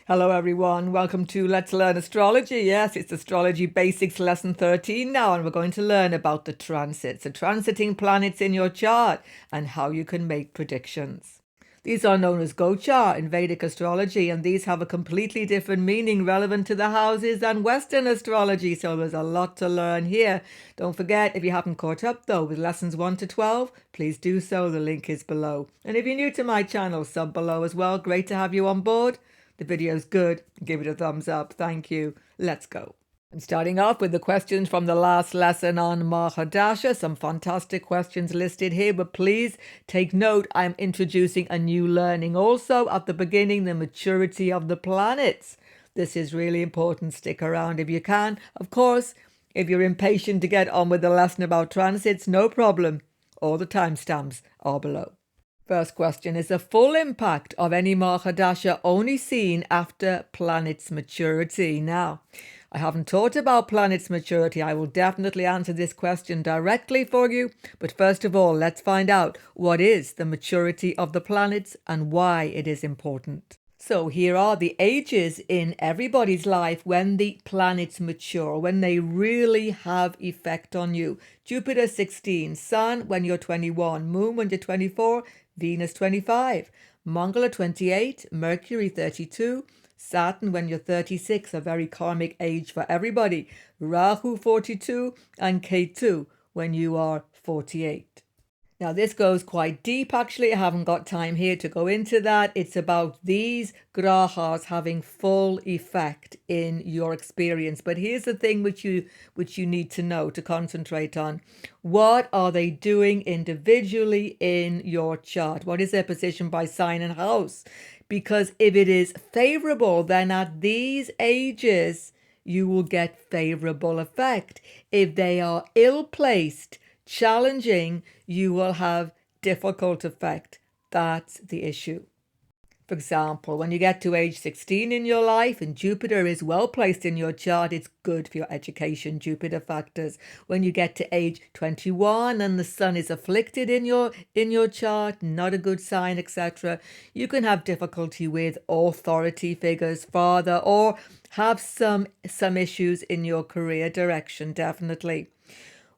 Hello everyone, welcome to Let's Learn Astrology. Yes, it's Astrology Basics Lesson 13 now, and we're going to learn about the transits, the transiting planets in your chart, and how you can make predictions. These are known as Gochara in Vedic astrology, and these have a completely different meaning relevant to the houses than Western astrology, so there's a lot to learn here. Don't forget, if you haven't caught up though with lessons 1 to 12, please do so, the link is below. And if you're new to my channel, sub below as well, great to have you on board. The video's good, give it a thumbs up, thank you. Let's go. I'm starting off with the questions from the last lesson on Mahadasha. Some fantastic questions listed here, but please take note, I'm introducing a new learning also at the beginning, the maturity of the planets. This is really important, stick around if you can. Of course, if you're impatient to get on with the lesson about transits, no problem. All the timestamps are below. First question, is the full impact of any Mahadasha only seen after planet's maturity? Now, I haven't taught about planet's maturity. I will definitely answer this question directly for you. But first of all, let's find out what is the maturity of the planets and why it is important. So here are the ages in everybody's life when the planets mature, when they really have effect on you. Jupiter 16, Sun when you're 21, Moon when you're 24, Venus 25, Mangala 28, Mercury 32, Saturn when you're 36, a very karmic age for everybody, Rahu 42, and Ketu when you are 48. Now this goes quite deep actually, I haven't got time here to go into that. It's about these grahas having full effect in your experience. But here's the thing which you need to know, to concentrate on. What are they doing individually in your chart? What is their position by sign and house? Because if it is favorable, then at these ages you will get favorable effect. If they are ill-placed, challenging, you will have difficult effect. That's the issue. For example, when you get to age 16 in your life and Jupiter is well placed in your chart, it's good for your education, Jupiter factors. When you get to age 21 and the Sun is afflicted in your chart, not a good sign, etc., you can have difficulty with authority figures, father, or have some issues in your career direction, definitely.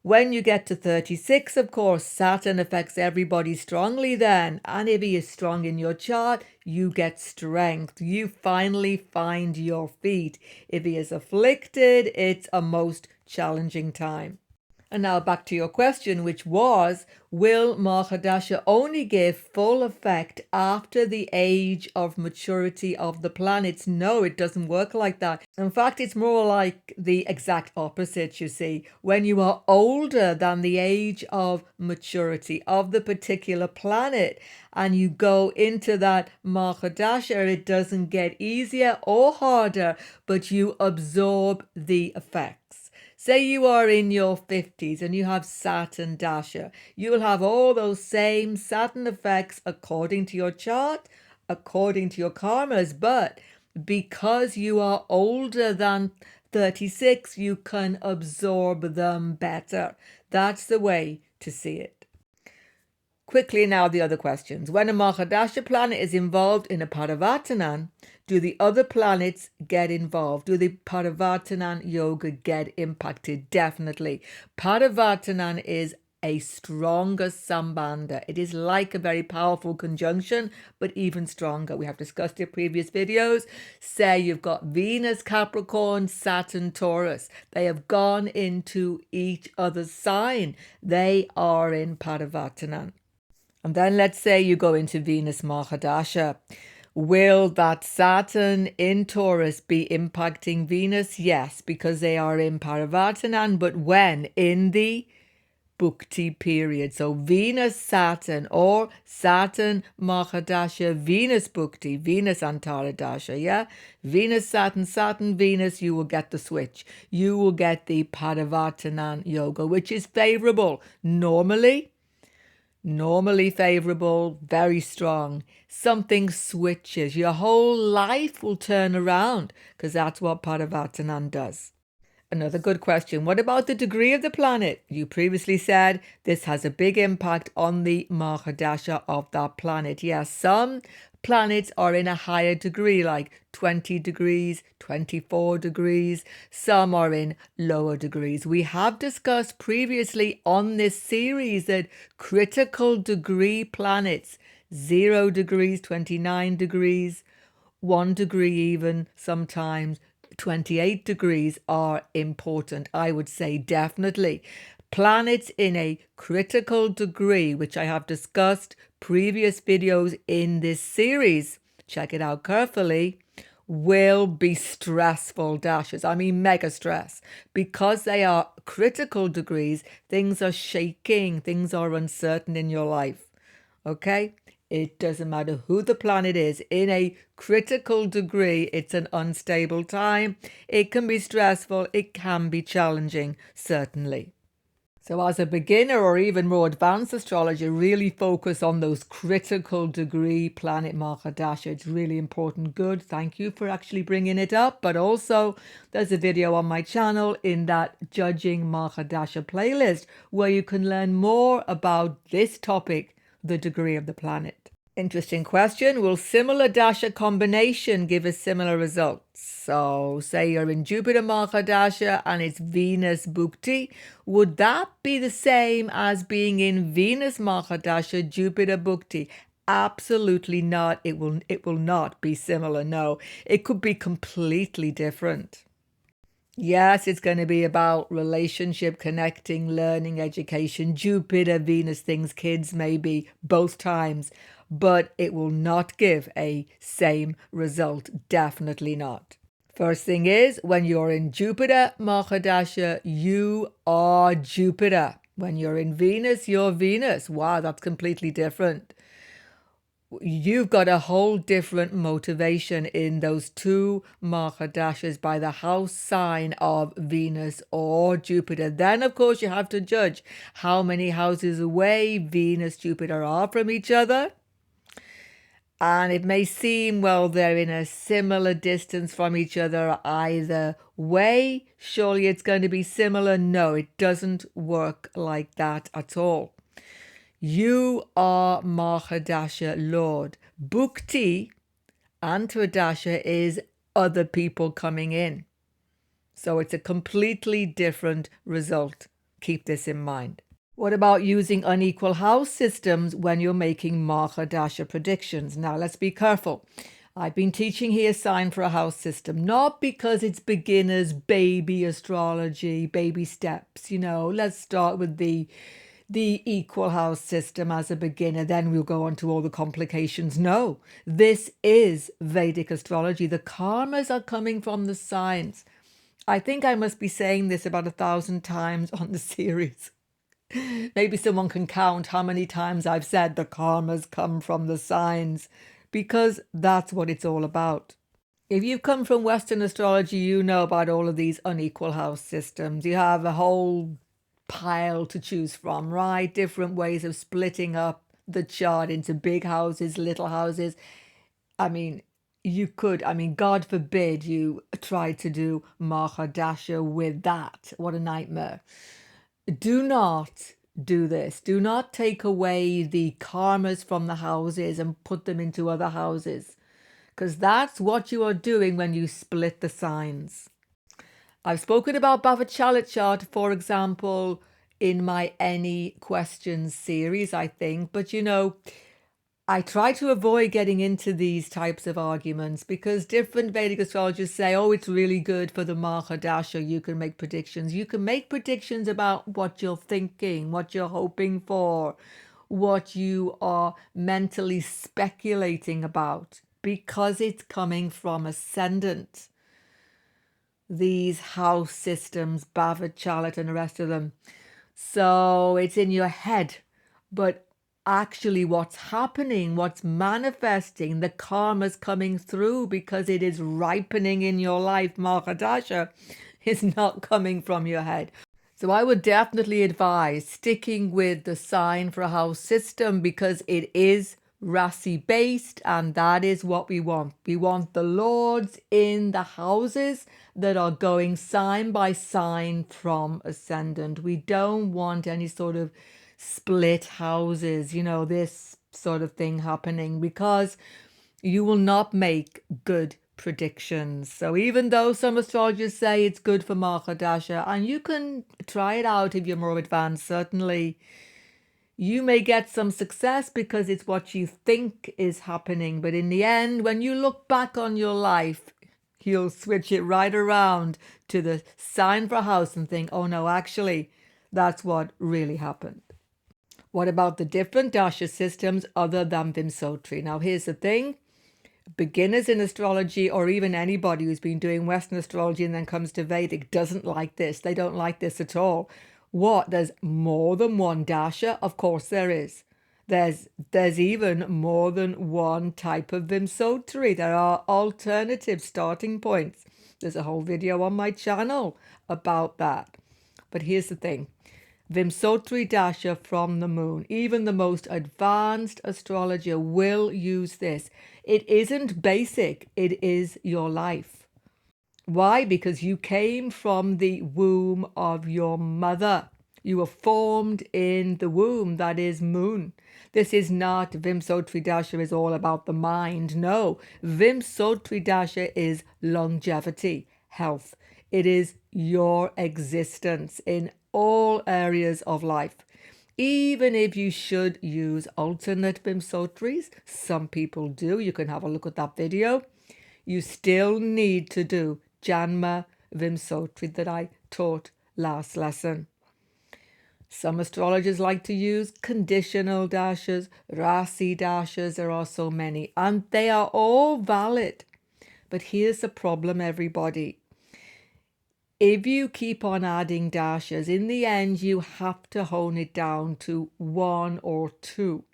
When you get to 36, of course, Saturn affects everybody strongly then. And if he is strong in your chart, you get strength. You finally find your feet. If he is afflicted, it's a most challenging time. And now back to your question, which was, will Mahadasha only give full effect after the age of maturity of the planets? No, it doesn't work like that. In fact, it's more like the exact opposite, you see. When you are older than the age of maturity of the particular planet and you go into that Mahadasha, it doesn't get easier or harder, but you absorb the effects. Say you are in your 50s and you have Saturn Dasha. You will have all those same Saturn effects according to your chart, according to your karmas, but because you are older than 36, you can absorb them better. That's the way to see it. Quickly now, the other questions. When a Mahadasha planet is involved in a Parivartan, do the other planets get involved? Do the Parivartan yoga get impacted? Definitely. Parivartan is a stronger sambandha. It is like a very powerful conjunction, but even stronger. We have discussed in previous videos. Say you've got Venus, Capricorn, Saturn, Taurus. They have gone into each other's sign. They are in Parivartan. And then let's say you go into Venus Mahadasha. Will that Saturn in Taurus be impacting Venus? Yes, because they are in Parivartan, but when? In the Bhukti period. So Venus Saturn or Saturn Mahadasha, Venus Bhukti, Venus Antaradasha, yeah? Venus Saturn, Saturn Venus, you will get the switch. You will get the Parivartan yoga, which is favorable. Normally favorable, very strong. Something switches. Your whole life will turn around because that's what Parivartan does. Another good question. What about the degree of the planet? You previously said this has a big impact on the Mahadasha of that planet. Yes, some planets are in a higher degree, like 20 degrees, 24 degrees. Some are in lower degrees. We have discussed previously on this series that critical degree planets, 0 degrees, 29 degrees, 1 degree even sometimes, 28 degrees are important. I would say definitely. Planets in a critical degree, which I have discussed previous videos in this series, check it out carefully, will be stressful dashes. I mean mega stress. Because they are critical degrees, things are shaking, things are uncertain in your life. Okay? It doesn't matter who the planet is. In a critical degree, it's an unstable time. It can be stressful. It can be challenging, certainly. So as a beginner or even more advanced astrologer, really focus on those critical degree planet Mahadasha. It's really important. Good. Thank you for actually bringing it up. But also, there's a video on my channel in that Judging Mahadasha playlist where you can learn more about this topic, the degree of the planet. Interesting question. Will similar Dasha combination give a similar result? So say you're in Jupiter Mahadasha and it's Venus Bhukti. Would that be the same as being in Venus Mahadasha, Jupiter Bhukti? Absolutely not. It will not be similar. No, it could be completely different. Yes, it's going to be about relationship, connecting, learning, education, Jupiter, Venus things, kids maybe both times, but it will not give a same result. Definitely not. First thing is, when you're in Jupiter Mahadasha, you are Jupiter. When you're in Venus, you're Venus. Wow, that's completely different. You've got a whole different motivation in those two Mahadashas by the house sign of Venus or Jupiter. Then, of course, you have to judge how many houses away Venus, Jupiter are from each other. And it may seem, well, they're in a similar distance from each other either way. Surely it's going to be similar. No, it doesn't work like that at all. You are Mahadasha Lord. Bhukti, Antradasha, is other people coming in. So it's a completely different result. Keep this in mind. What about using unequal house systems when you're making Mahadasha predictions? Now, let's be careful. I've been teaching here sign for a house system, not because it's beginners, baby astrology, baby steps. Let's start with the equal house system as a beginner, then we'll go on to all the complications. No, this is Vedic astrology. The karmas are coming from the signs. I think I must be saying this about 1,000 times on the series. Maybe someone can count how many times I've said the karmas come from the signs, because that's what it's all about. If you've come from Western astrology, you know about all of these unequal house systems. You have a whole pile to choose from, right? Different ways of splitting up the chart into big houses, little houses. God forbid you try to do Mahadasha with that. What a nightmare. Do not do this. Do not take away the karmas from the houses and put them into other houses, because that's what you are doing when you split the signs. I've spoken about Bhavachalit chart, for example, in my Any Questions series, I think. But, I try to avoid getting into these types of arguments because different Vedic astrologers say, oh, it's really good for the Mahadasha. You can make predictions. You can make predictions about what you're thinking, what you're hoping for, what you are mentally speculating about, because it's coming from Ascendant. These house systems, Bhavachalit and the rest of them. So it's in your head, but actually what's happening, what's manifesting, the karma's coming through because it is ripening in your life. Mahadasha is not coming from your head. So I would definitely advise sticking with the sign for a house system because it is Rasi based, and that is what we want. We want the lords in the houses that are going sign by sign from Ascendant. We don't want any sort of split houses, this sort of thing happening, because you will not make good predictions. So even though some astrologers say it's good for Mahadasha, and you can try it out if you're more advanced, certainly you may get some success because it's what you think is happening. But in the end, when you look back on your life, you'll switch it right around to the sign for a house and think, oh no, actually, that's what really happened. What about the different Dasha systems other than Vimsotri? Now, here's the thing. Beginners in astrology, or even anybody who's been doing Western astrology and then comes to Vedic, doesn't like this. They don't like this at all. What? There's more than one Dasha? Of course there is. There's even more than one type of Vimsotri. There are alternative starting points. There's a whole video on my channel about that. But here's the thing. Vimsotri Dasha from the moon. Even the most advanced astrologer will use this. It isn't basic, it is your life. Why? Because you came from the womb of your mother. You were formed in the womb, that is moon. This is not Vimsotri Dasha is all about the mind. No, Vimsotri Dasha is longevity, health. It is your existence in all areas of life. Even if you should use alternate Vimsotris, some people do, you can have a look at that video, you still need to do Janma Vimsotri that I taught last lesson. Some astrologers like to use conditional dashas, Rasi dashas, there are so many, and they are all valid. But here's the problem, everybody. If you keep on adding dashas, in the end, you have to hone it down to one or two.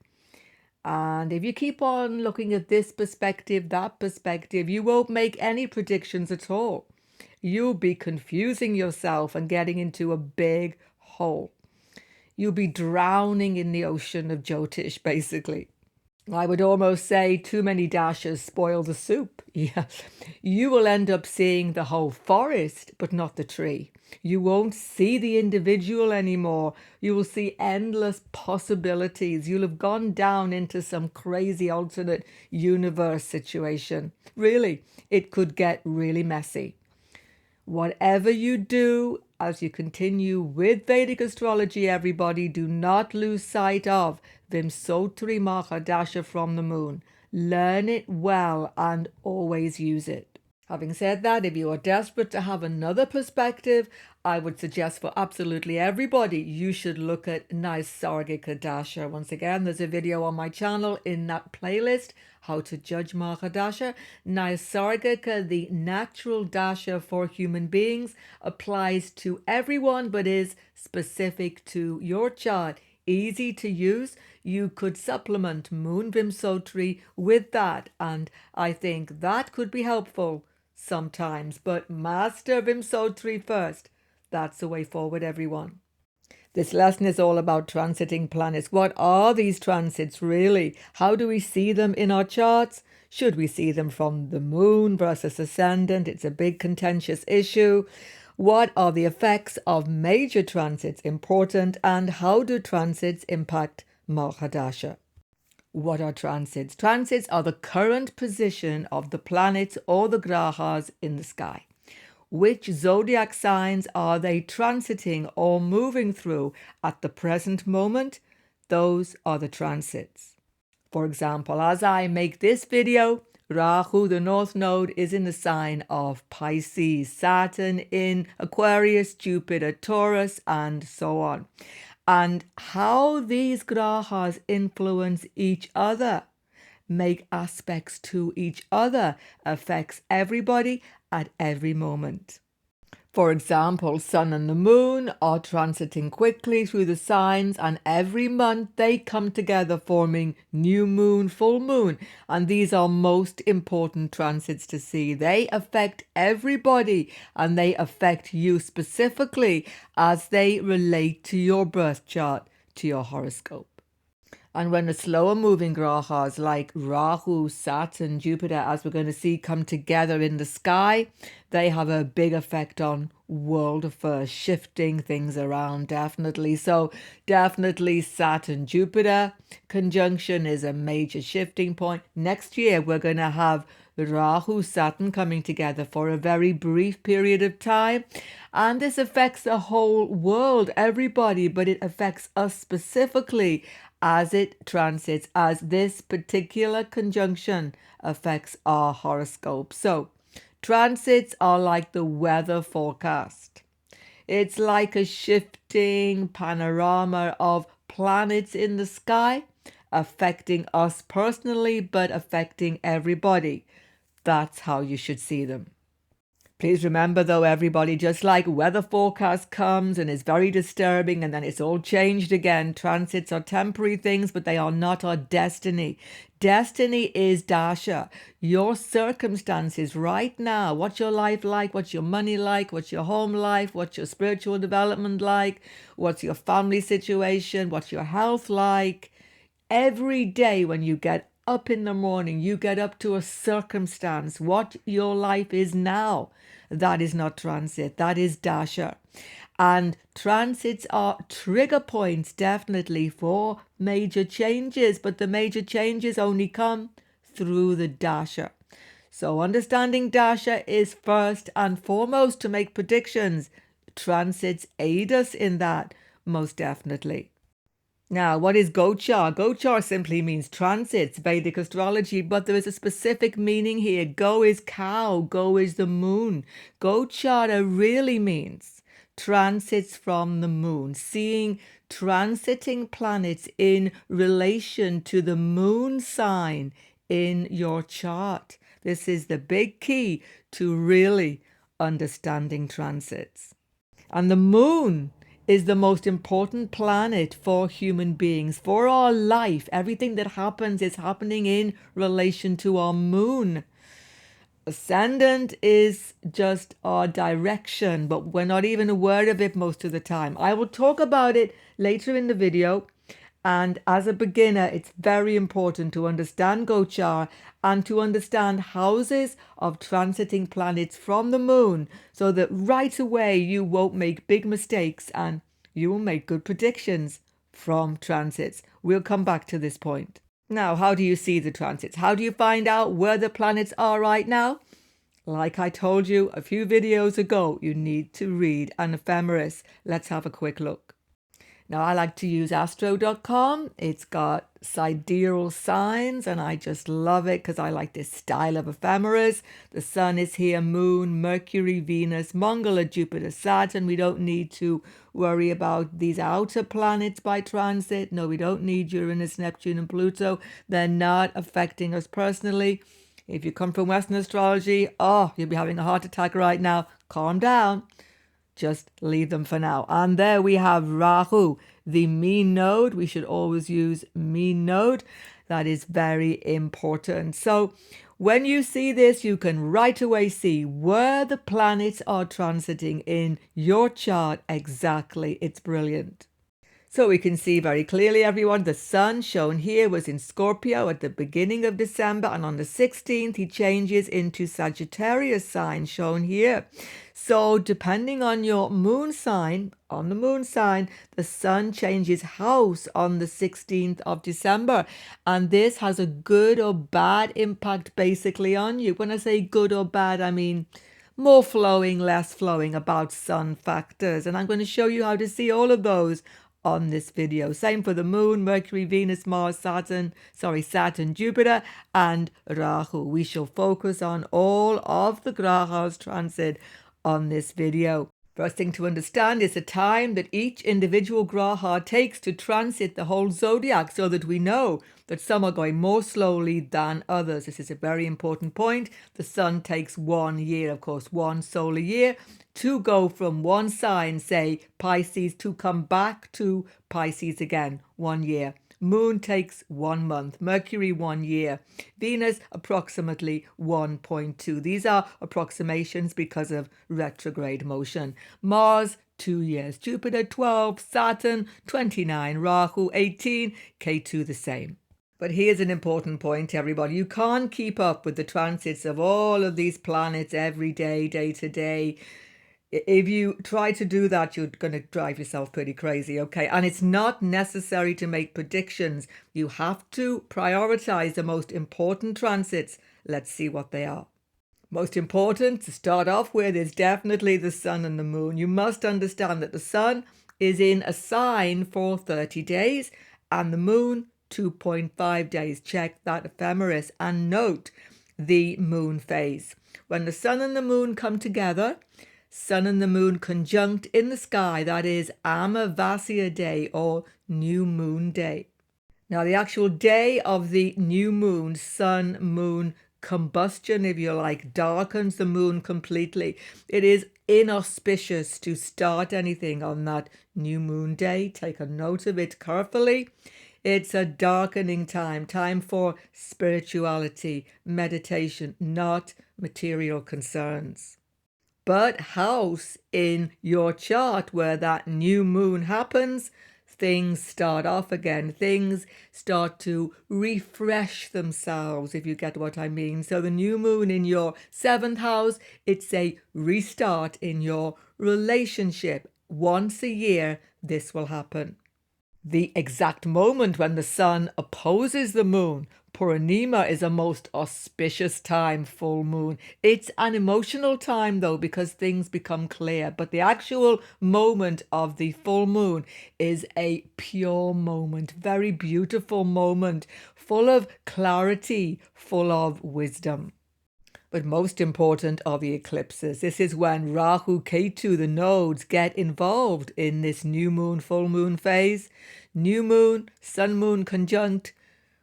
And if you keep on looking at this perspective, that perspective, you won't make any predictions at all. You'll be confusing yourself and getting into a big hole. You'll be drowning in the ocean of Jyotish, basically. I would almost say too many dashas spoil the soup. Yeah, you will end up seeing the whole forest, but not the tree. You won't see the individual anymore. You will see endless possibilities. You'll have gone down into some crazy alternate universe situation. Really, it could get really messy. Whatever you do, as you continue with Vedic astrology, everybody, do not lose sight of Vimsotri Mahadasha from the moon. Learn it well and always use it. Having said that, if you are desperate to have another perspective, I would suggest for absolutely everybody, you should look at Naisargika Dasha. Once again, there's a video on my channel in that playlist, How to Judge Mahadasha. Naisargika, the natural Dasha for human beings, applies to everyone but is specific to your chart. Easy to use. You could supplement Moon Vimsotri with that, and I think that could be helpful sometimes. But master Vimsotri first. That's the way forward, everyone. This lesson is all about transiting planets. What are these transits really? How do we see them in our charts? Should we see them from the moon versus ascendant? It's a big contentious issue. What are the effects of major transits important, and how do transits impact Mahadasha? What are transits? Transits are the current position of the planets or the grahas in the sky. Which zodiac signs are they transiting or moving through at the present moment? Those are the transits. For example, as I make this video, Rahu, the North Node, is in the sign of Pisces, Saturn in Aquarius, Jupiter, Taurus, and so on. And how these grahas influence each other, make aspects to each other, affects everybody at every moment. For example, Sun and the Moon are transiting quickly through the signs, and every month they come together forming new moon, full moon, and these are most important transits to see. They affect everybody, and they affect you specifically as they relate to your birth chart, to your horoscope. And when the slower moving grahas like Rahu, Saturn, Jupiter, as we're going to see, come together in the sky, they have a big effect on world affairs, shifting things around, definitely. So definitely Saturn, Jupiter conjunction is a major shifting point. Next year, we're going to have Rahu, Saturn coming together for a very brief period of time. And this affects the whole world, everybody, but it affects us specifically as it transits, as this particular conjunction affects our horoscope. So transits are like the weather forecast. It's like a shifting panorama of planets in the sky, affecting us personally, but affecting everybody. That's how you should see them. Please remember, though, everybody, just like weather forecast comes and is very disturbing and then it's all changed again, transits are temporary things, but they are not our destiny. Destiny is Dasha, your circumstances right now. What's your life like? What's your money like? What's your home life? What's your spiritual development like? What's your family situation? What's your health like? Every day when you get up in the morning, you get up to a circumstance, what your life is now. That is not transit, that is Dasha. And transits are trigger points, definitely, for major changes, but the major changes only come through the Dasha. So understanding Dasha is first and foremost to make predictions. Transits aid us in that, most definitely. Now, what is Gochara? Gochara simply means transits, Vedic astrology, but there is a specific meaning here. Go is cow, go is the moon. Gochara really means transits from the moon, seeing transiting planets in relation to the moon sign in your chart. This is the big key to really understanding transits. And the moon is the most important planet for human beings, for our life. Everything that happens is happening in relation to our moon. Ascendant is just our direction, but we're not even aware of it most of the time. I will talk about it later in the video. And as a beginner, it's very important to understand Gochara and to understand houses of transiting planets from the moon so that right away you won't make big mistakes and you will make good predictions from transits. We'll come back to this point. Now, how do you see the transits? How do you find out where the planets are right now? Like I told you a few videos ago, you need to read an ephemeris. Let's have a quick look. Now, I like to use astro.com. It's got sidereal signs, and I just love it because I like this style of ephemeris. The sun is here, moon, Mercury, Venus, Mongol, Jupiter, Saturn. We don't need to worry about these outer planets by transit. No, we don't need Uranus, Neptune, and Pluto. They're not affecting us personally. If you come from Western astrology, you'll be having a heart attack right now. Calm down. Just leave them for now. And there we have Rahu, the mean node. We should always use mean node. That is very important. So when you see this, you can right away see where the planets are transiting in your chart exactly. It's brilliant. So we can see very clearly, everyone, the sun shown here was in Scorpio at the beginning of December, and on the 16th he changes into Sagittarius sign shown here. So depending on your moon sign, on the moon sign, the sun changes house on the 16th of December, and this has a good or bad impact basically on you. When I say good or bad, I mean more flowing, less flowing, about sun factors, and I'm going to show you how to see all of those on this video. Same for the moon, Mercury, Venus, Mars, Saturn, Jupiter, and Rahu. We shall focus on all of the grahas transit on this video. First thing to understand is the time that each individual graha takes to transit the whole zodiac, so that we know that some are going more slowly than others. This is a very important point. The sun takes 1 year, of course, one solar year, to go from one sign, say Pisces, to come back to Pisces again, 1 year. Moon takes 1 month, Mercury 1 year, Venus approximately 1.2. These are approximations because of retrograde motion. Mars 2 years. Jupiter 12, Saturn 29, Rahu 18, Ketu the same. But here's an important point, everybody. You can't keep up with the transits of all of these planets every day, day to day. If you try to do that, you're going to drive yourself pretty crazy, okay? And it's not necessary to make predictions. You have to prioritize the most important transits. Let's see what they are. Most important to start off with is definitely the sun and the moon. You must understand that the sun is in a sign for 30 days and the moon 2.5 days. Check that ephemeris and note the moon phase. When the sun and the moon come together, sun and the moon conjunct in the sky, that is Amavasya day or new moon day. Now the actual day of the new moon, sun, moon combustion, if you like, darkens the moon completely. It is inauspicious to start anything on that new moon day. Take a note of it carefully. It's a darkening time for spirituality, meditation, not material concerns. But house in your chart where that new moon happens, things start off again. Things start to refresh themselves, if you get what I mean. So the new moon in your 7th house, it's a restart in your relationship. Once a year, this will happen. The exact moment when the sun opposes the moon, Purnima, is a most auspicious time, full moon. It's an emotional time though because things become clear, but the actual moment of the full moon is a pure moment, very beautiful moment, full of clarity, full of wisdom. But most important are the eclipses. This is when Rahu, Ketu, the nodes, get involved in this new moon, full moon phase. New moon, sun moon conjunct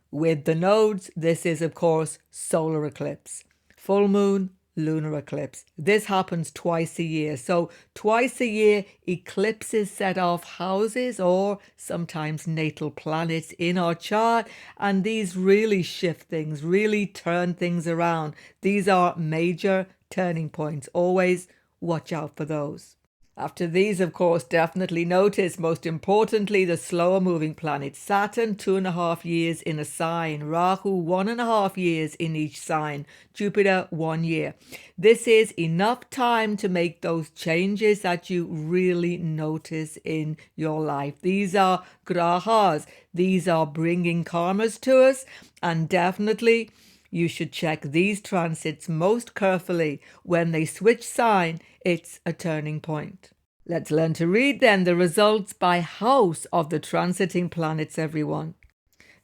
with the nodes. This is, of course, solar eclipse. Full moon, lunar eclipse. This happens twice a year. So twice a year, eclipses set off houses or sometimes natal planets in our chart. And these really shift things, really turn things around. These are major turning points. Always watch out for those. After these, of course, definitely notice, most importantly, the slower moving planets. Saturn, 2.5 years in a sign. Rahu, 1.5 years in each sign. Jupiter, 1 year. This is enough time to make those changes that you really notice in your life. These are grahas. These are bringing karmas to us, and definitely you should check these transits most carefully. When they switch sign, it's a turning point. Let's learn to read then the results by house of the transiting planets, everyone.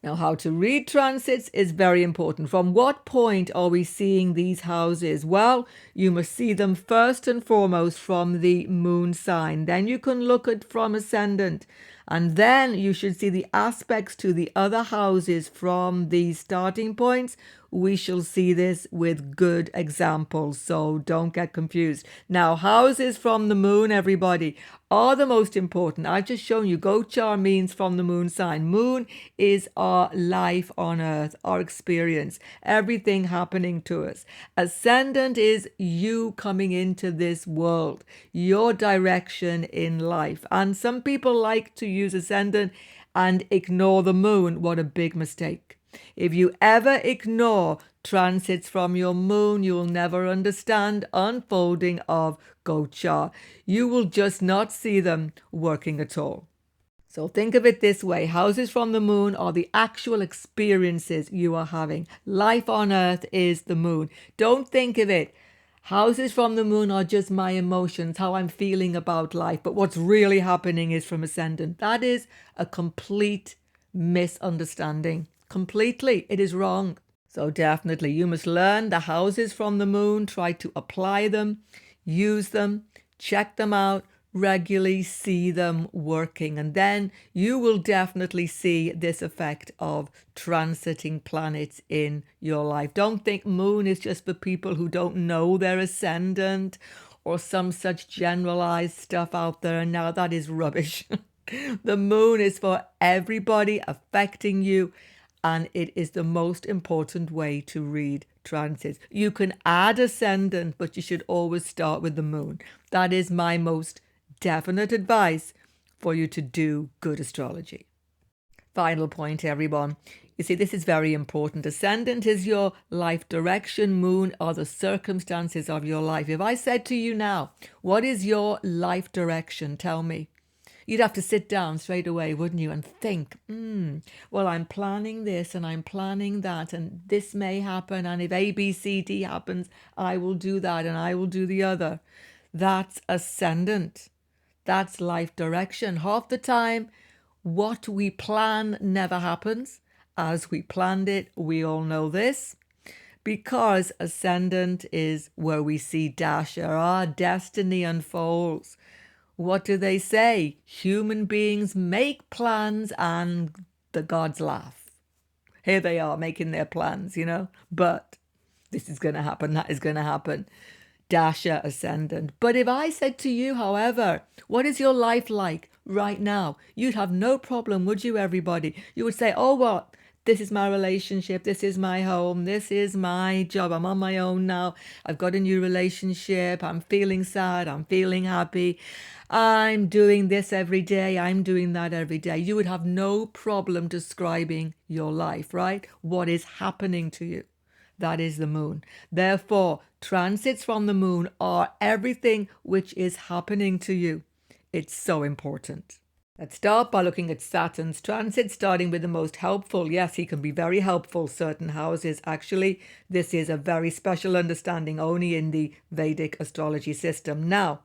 Now, how to read transits is very important. From what point are we seeing these houses? Well, you must see them first and foremost from the moon sign. Then you can look at from ascendant. And then you should see the aspects to the other houses from these starting points. We shall see this with good examples, so don't get confused. Now, houses from the moon, everybody, are the most important. I've just shown you Gochara means from the moon sign. Moon is our life on earth, our experience, everything happening to us. Ascendant is you coming into this world, your direction in life. And some people like to use ascendant and ignore the moon. What a big mistake. If you ever ignore transits from your moon, you will never understand unfolding of Gochara. You will just not see them working at all. So think of it this way. Houses from the moon are the actual experiences you are having. Life on earth is the moon. Don't think of it. Houses from the moon are just my emotions, how I'm feeling about life. But what's really happening is from ascendant. That is a complete misunderstanding. Completely. It is wrong. So definitely you must learn the houses from the moon, try to apply them, use them, check them out regularly, see them working, and then you will definitely see this effect of transiting planets in your life. Don't think moon is just for people who don't know their ascendant or some such generalized stuff out there. Now that is rubbish. The moon is for everybody, affecting you. And it is the most important way to read transits. You can add ascendant, but you should always start with the moon. That is my most definite advice for you to do good astrology. Final point, everyone. You see, this is very important. Ascendant is your life direction. Moon are the circumstances of your life. If I said to you now, what is your life direction? Tell me. You'd have to sit down straight away, wouldn't you, and think, well, I'm planning this and I'm planning that, and this may happen, and if A, B, C, D happens, I will do that and I will do the other. That's ascendant. That's life direction. Half the time, what we plan never happens as we planned it. We all know this because ascendant is where we see Dasha, our destiny unfolds. What do they say? Human beings make plans and the gods laugh. Here they are making their plans, but this is going to happen, that is going to happen. Dasha ascendant. But if I said to you, however, what is your life like right now? You'd have no problem, would you, everybody? You would say, oh, well, this is my relationship, this is my home, this is my job, I'm on my own now, I've got a new relationship, I'm feeling sad, I'm feeling happy, I'm doing this every day, I'm doing that every day. You would have no problem describing your life, right? What is happening to you? That is the moon. Therefore, transits from the moon are everything which is happening to you. It's so important. Let's start by looking at Saturn's transit, starting with the most helpful. Yes, he can be very helpful, certain houses. Actually, this is a very special understanding only in the Vedic astrology system. Now,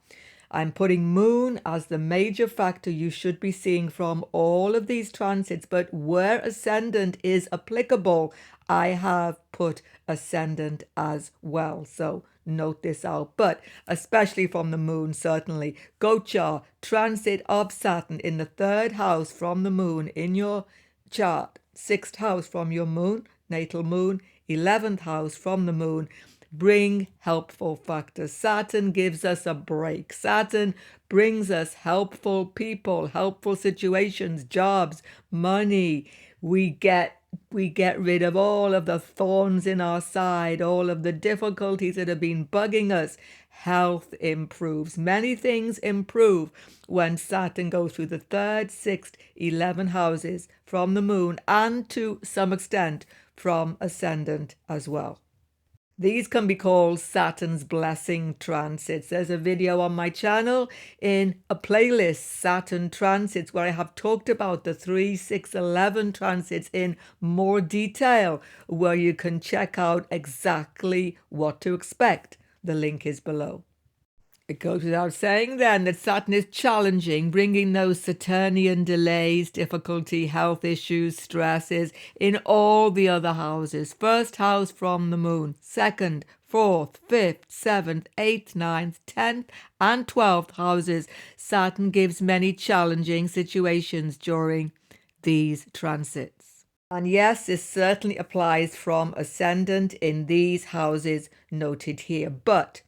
I'm putting moon as the major factor you should be seeing from all of these transits, but where ascendant is applicable, I have put ascendant as well. So note this out, but especially from the moon, certainly. Gochara, transit of Saturn in the 3rd house from the moon in your chart, 6th house from your moon, natal moon, 11th house from the moon, bring helpful factors. Saturn gives us a break. Saturn brings us helpful people, helpful situations, jobs, money. We get rid of all of the thorns in our side, all of the difficulties that have been bugging us. Health improves. Many things improve when Saturn goes through the 3rd, 6th, 11 houses from the moon, and to some extent from ascendant as well. These can be called Saturn's blessing transits. There's a video on my channel in a playlist, Saturn Transits, where I have talked about the 3, 6, 11 transits in more detail, where you can check out exactly what to expect. The link is below. It goes without saying then that Saturn is challenging, bringing those Saturnian delays, difficulty, health issues, stresses in all the other houses. 1st house from the moon, 2nd, 4th, 5th, 7th, 8th, 9th, 10th and 12th houses. Saturn gives many challenging situations during these transits. And yes, this certainly applies from ascendant in these houses noted here. But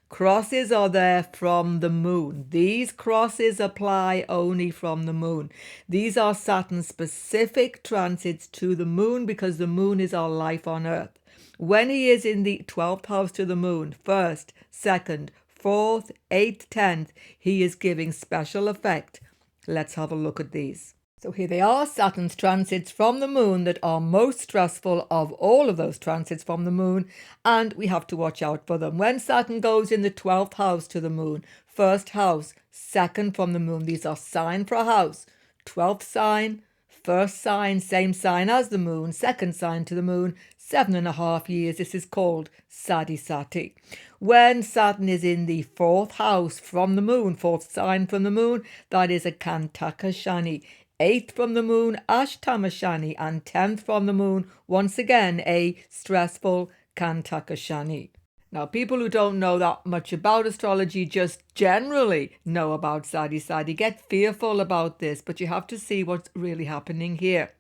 crosses are there from the moon. These crosses apply only from the moon. These are Saturn's specific transits to the moon because the moon is our life on earth. When he is in the 12th house to the moon, 1st, 2nd, 4th, 8th, 10th, he is giving special effect. Let's have a look at these. So here they are, Saturn's transits from the moon that are most stressful of all of those transits from the moon, and we have to watch out for them. When Saturn goes in the 12th house to the moon, 1st house, 2nd from the moon, these are sign for a house, 12th sign, 1st sign, same sign as the moon, 2nd sign to the moon, 7.5 years. This is called SADE. When Saturn is in the 4th house from the moon, 4th sign from the moon, that is a Kantaka Shani. 8th from the moon, Ashtama Shani, and 10th from the moon, once again, a stressful Kantaka Shani. Now, people who don't know that much about astrology just generally know about SADE, get fearful about this, but you have to see what's really happening here.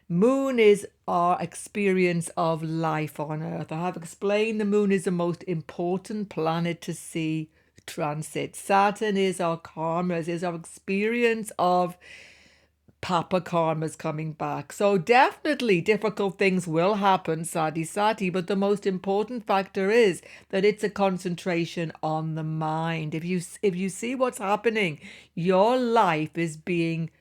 Moon is our experience of life on Earth. I have explained the moon is the most important planet to see transit. Saturn is our karma, is our experience of Papa karma's coming back. So definitely difficult things will happen, Sati, but the most important factor is that it's a concentration on the mind. If you see what's happening, your life is being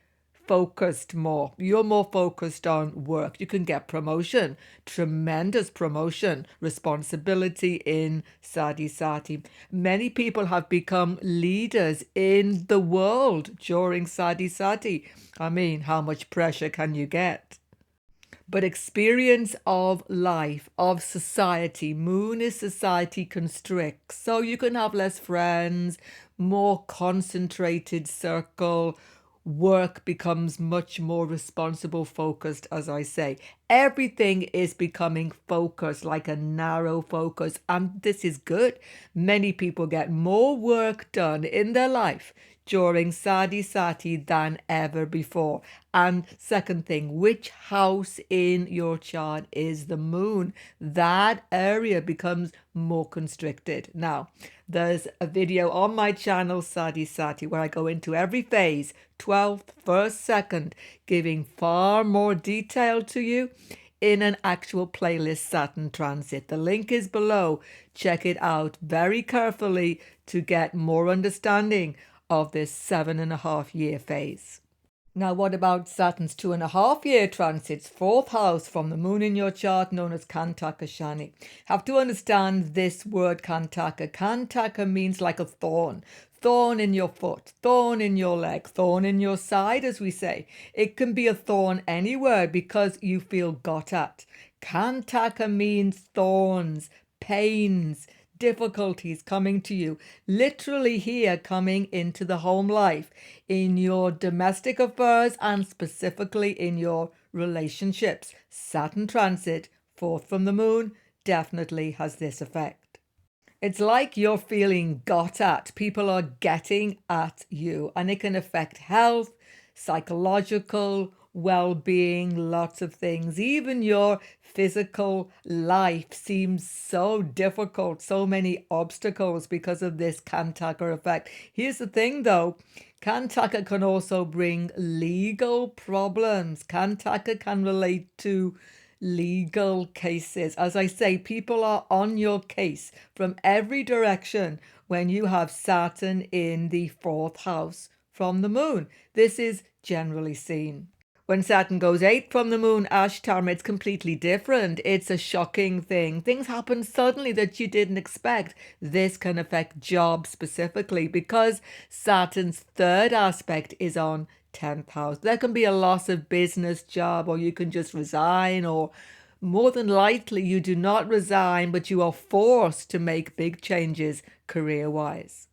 focused more. You're more focused on work. You can get promotion, tremendous promotion, responsibility in Sati. Many people have become leaders in the world during Sati. I mean, how much pressure can you get? But experience of life, of society, moon is society constricts. So you can have less friends, more concentrated circle, work becomes much more responsible, focused, as I say. Everything is becoming focused, like a narrow focus, and this is good. Many people get more work done in their life during Sati than ever before. And second thing, which house in your chart is the moon? That area becomes more constricted. Now, there's a video on my channel, Sati, where I go into every phase, 12th, 1st, 2nd, giving far more detail to you in an actual playlist, Saturn Transit. The link is below. Check it out very carefully to get more understanding of this 7.5-year phase. Now, what about Saturn's 2.5-year transits? 4th house from the moon in your chart, known as Kantaka Shani. Have to understand this word Kantaka. Kantaka means like a thorn. Thorn in your foot, thorn in your leg, thorn in your side, as we say. It can be a thorn anywhere because you feel got at. Kantaka means thorns, pains, difficulties coming to you, literally here coming into the home life, in your domestic affairs and specifically in your relationships. Saturn transit, 4th from the moon, definitely has this effect. It's like you're feeling got at. People are getting at you, and it can affect health, psychological well-being, lots of things. Even your physical life seems so difficult, so many obstacles because of this Kantaka effect. Here's the thing though, Kantaka can also bring legal problems. Kantaka can relate to legal cases. As I say, people are on your case from every direction when you have Saturn in the 4th house from the moon. This is generally seen. When Saturn goes 8th from the moon, Ashtam, it's completely different. It's a shocking thing. Things happen suddenly that you didn't expect. This can affect jobs specifically because Saturn's 3rd aspect is on 10th house. There can be a loss of business, job, or you can just resign, or more than likely you do not resign, but you are forced to make big changes career-wise.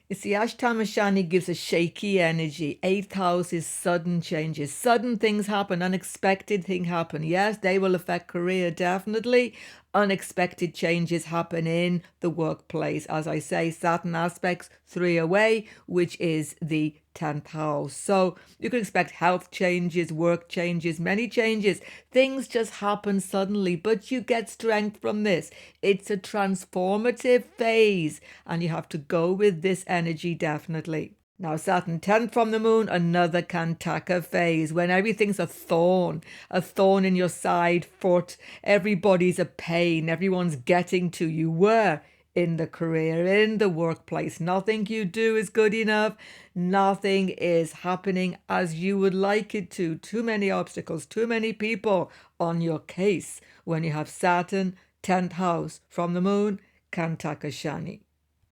You see, Ashtamashani gives a shaky energy. 8th house is sudden changes. Sudden things happen. Unexpected things happen. Yes, they will affect career, definitely. Unexpected changes happen in the workplace. As I say, Saturn aspects 3 away, which is the 10th house. So you can expect health changes, work changes, many changes. Things just happen suddenly, but you get strength from this. It's a transformative phase, and you have to go with this energy definitely. Now, Saturn 10th from the moon, another Kantaka phase when everything's a thorn in your side, foot. Everybody's a pain. Everyone's getting to you. Where? In the career, in the workplace. Nothing you do is good enough. Nothing is happening as you would like it to. Too many obstacles, too many people on your case when you have Saturn, 10th house from the moon, Kantaka Shani.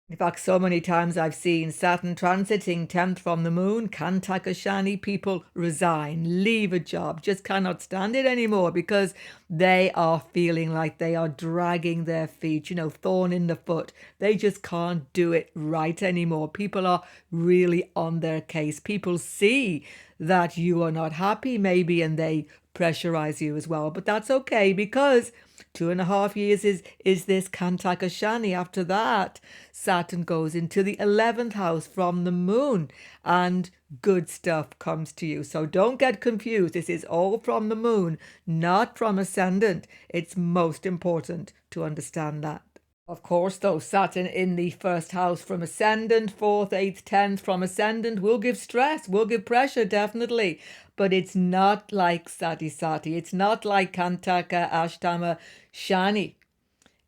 In fact, so many times I've seen Saturn transiting 10th from the moon, Kantaka Shani, people resign, leave a job, just cannot stand it anymore because they are feeling like they are dragging their feet, thorn in the foot. They just can't do it right anymore. People are really on their case. People see that you are not happy maybe, and they pressurize you as well. But that's okay because 2.5 years is this Kantaka Shani. After that, Saturn goes into the 11th house from the moon and good stuff comes to you. So don't get confused. This is all from the moon, not from Ascendant. It's most important to understand that. Of course, though, Saturn in the 1st house from Ascendant, 4th, 8th, 10th from Ascendant will give stress, will give pressure, definitely. but it's not like SATI. It's not like Kantaka, Ashtama, Shani.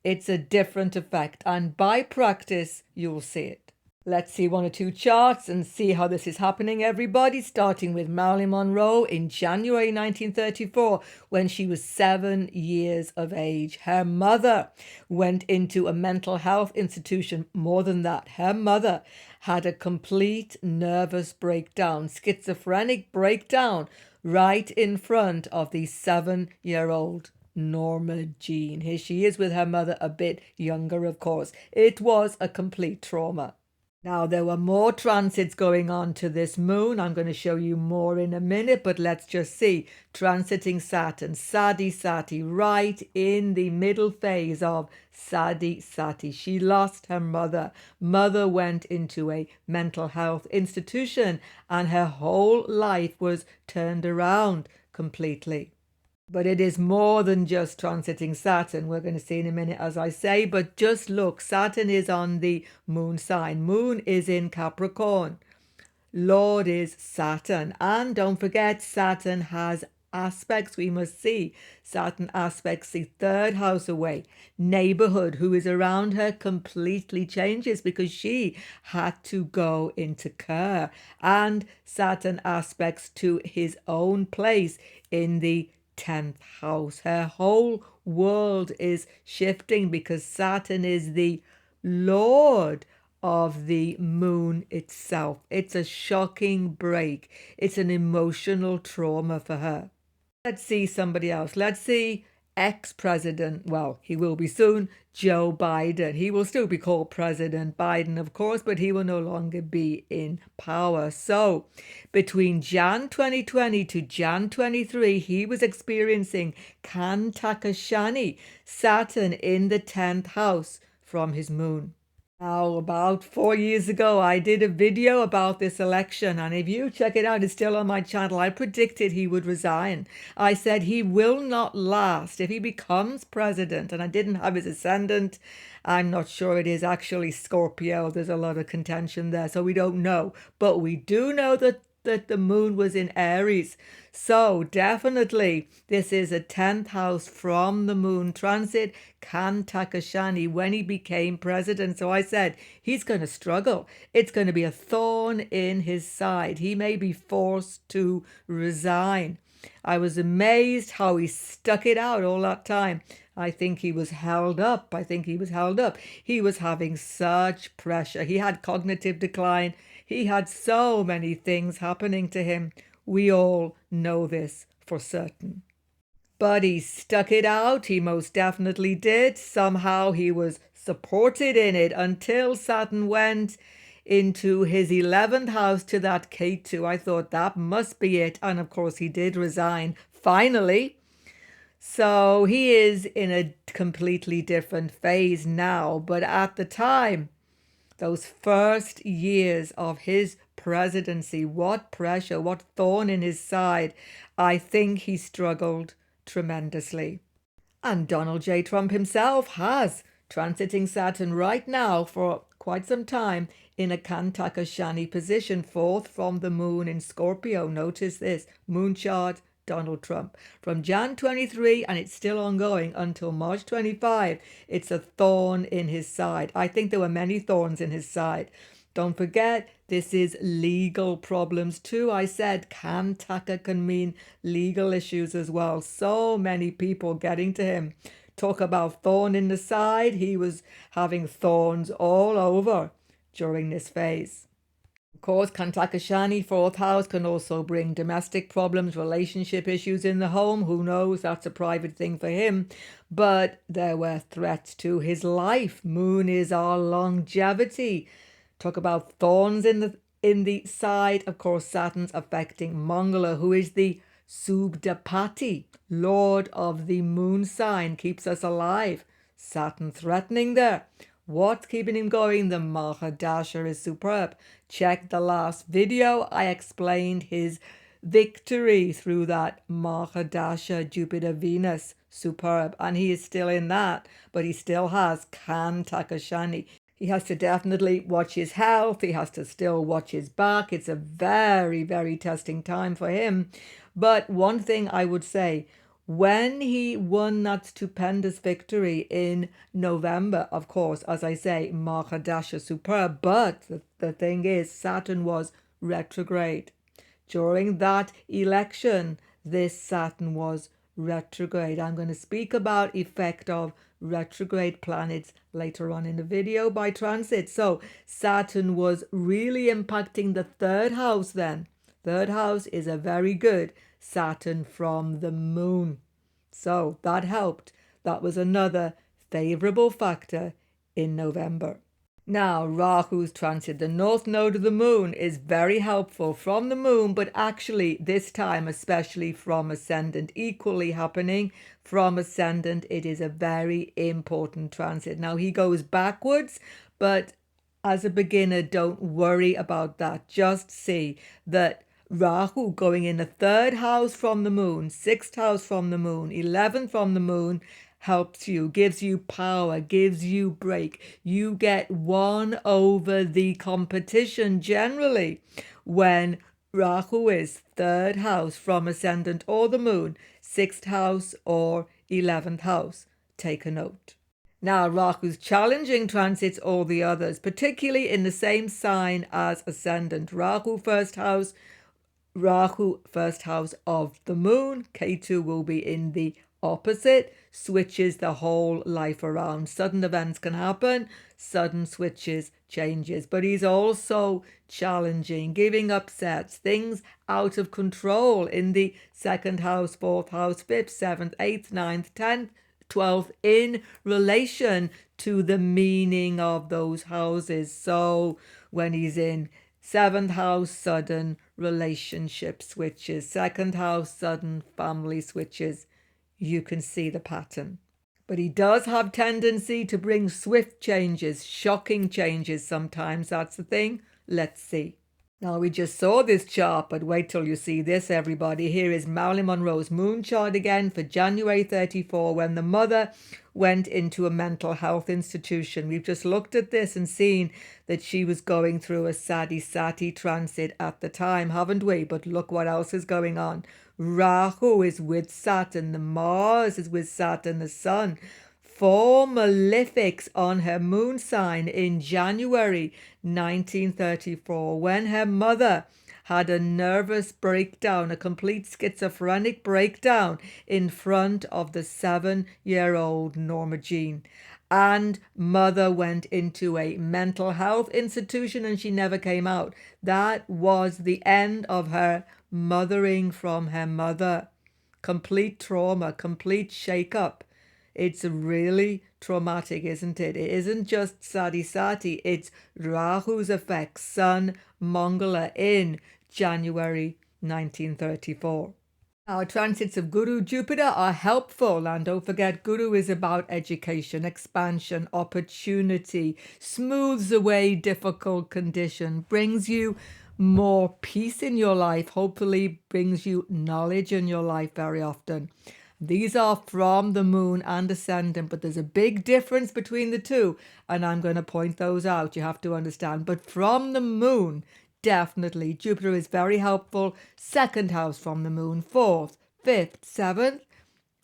It's a different effect, and by practice, you'll see it. Let's see one or two charts and see how this is happening, everybody, starting with Marilyn Monroe in January 1934 when she was 7 years of age. Her mother went into a mental health institution. More than that, her mother had a complete nervous breakdown, schizophrenic breakdown, right in front of the 7-year-old Norma Jean. Here she is with her mother, a bit younger, of course. It was a complete trauma. Now, there were more transits going on to this moon. I'm going to show you more in a minute, but let's just see. Transiting Saturn, SADE, right in the middle phase of SADE. She lost her mother. Mother went into a mental health institution, and her whole life was turned around completely. But it is more than just transiting Saturn. We're going to see in a minute, as I say. But just look, Saturn is on the moon sign. Moon is in Capricorn. Lord is Saturn. And don't forget, Saturn has aspects we must see. Saturn aspects the third house away. Neighborhood, who is around her, completely changes because she had to go into care. And Saturn aspects to his own place in the 10th house. Her whole world is shifting because Saturn is the lord of the moon itself. It's a shocking break. It's an emotional trauma for her. Let's see somebody else. Let's see ex-president, well, he will be soon, Joe Biden. He will still be called President Biden, of course, but he will no longer be in power. So between Jan 2020 to Jan 23, he was experiencing Kantaka Shani, Saturn in the 10th house from his moon. Now, about 4 years ago, I did a video about this election, and if you check it out, it's still on my channel. I predicted he would resign. I said he will not last if he becomes president, and I didn't have his ascendant. I'm not sure it is actually Scorpio. There's a lot of contention there, so we don't know. But we do know that the moon was in Aries. So definitely this is a 10th house from the moon transit, Kantaka Shani, when he became president. So I said he's going to struggle. It's going to be a thorn in his side. He may be forced to resign. I was amazed how he stuck it out all that time. I think he was held up. He was having such pressure. He had cognitive decline. He had so many things happening to him. We all know this for certain. But he stuck it out. He most definitely did. Somehow he was supported in it until Saturn went into his 11th house to that K2. I thought that must be it. And of course he did resign finally. So he is in a completely different phase now. But at the time, those first years of his presidency, what pressure, what thorn in his side. I think he struggled tremendously. And Donald J. Trump himself has transiting Saturn right now for quite some time in a Kantaka Shani position, fourth from the moon in Scorpio. Notice this, moon chart, Donald Trump. From Jan 23, and it's still ongoing until March 25, it's a thorn in his side. I think there were many thorns in his side. Don't forget, this is legal problems too. I said Kantaka can mean legal issues as well. So many people getting to him. Talk about thorn in the side. He was having thorns all over during this phase. Of course, Kantaka Shani, fourth house, can also bring domestic problems, relationship issues in the home. Who knows? That's a private thing for him. But there were threats to his life. Moon is our longevity. Talk about thorns in the side. Of course, Saturn's affecting Mangala, who is the Subdapati, lord of the moon sign, keeps us alive. Saturn threatening there. What's keeping him going? The Mahadasha is superb. Check the last video. I explained his victory through that Mahadasha, Jupiter, Venus, superb. And he is still in that, but he still has Kantaka Shani. He has to definitely watch his health. He has to still watch his back. It's a very, very testing time for him. But one thing I would say, when he won that stupendous victory in November, of course, as I say, Mahadasha superb. But the thing is, Saturn was retrograde. During that election, this Saturn was retrograde. I'm going to speak about effect of retrograde planets later on in the video by transit. So Saturn was really impacting the third house then. Third house is a very good Saturn from the moon. So that helped. That was another favorable factor in November. Now, Rahu's transit, the north node of the moon, is very helpful from the moon, but actually this time, especially from Ascendant, equally happening from Ascendant, it is a very important transit. Now, he goes backwards, but as a beginner, don't worry about that. Just see that Rahu going in the third house from the moon, sixth house from the moon, 11th from the moon, helps you, gives you power, gives you break. You get one over the competition generally when Rahu is third house from Ascendant or the moon, sixth house or 11th house. Take a note. Now, Rahu's challenging transits all the others, particularly in the same sign as Ascendant. Rahu first house of the moon. Ketu will be in the opposite, switches the whole life around. Sudden events can happen, sudden switches, changes, but he's also challenging, giving upsets, things out of control in the second house, fourth house, fifth, seventh, eighth, ninth, 10th, 12th, in relation to the meaning of those houses. So when he's in seventh house, sudden relationship switches, second house, sudden family switches, you can see the pattern. But he does have tendency to bring swift changes, shocking changes sometimes. That's the thing. Let's see. Now, we just saw this chart, but wait till you see this, everybody. Here is Marilyn Monroe's moon chart again for January 34, when the mother went into a mental health institution. We've just looked at this and seen that she was going through a SADE transit at the time, haven't we? But look what else is going on. Rahu is with Saturn, the Mars is with Saturn, the Sun. 4 malefics on her moon sign in January 1934, when her mother had a nervous breakdown, a complete schizophrenic breakdown in front of the 7-year-old Norma Jean. And mother went into a mental health institution and she never came out. That was the end of her mothering from her mother. Complete trauma, complete shake-up. It's really traumatic, isn't it? It isn't just SATI, it's Rahu's effect, Sun, Mangala in January 1934. Our transits of Guru Jupiter are helpful, and don't forget, Guru is about education, expansion, opportunity, smooths away difficult condition, brings you more peace in your life, hopefully brings you knowledge in your life very often. These are from the moon and ascendant, but there's a big difference between the two, and I'm going to point those out. You have to understand. But from the moon, definitely, Jupiter is very helpful. Second house from the moon, 4th, 5th, 7th,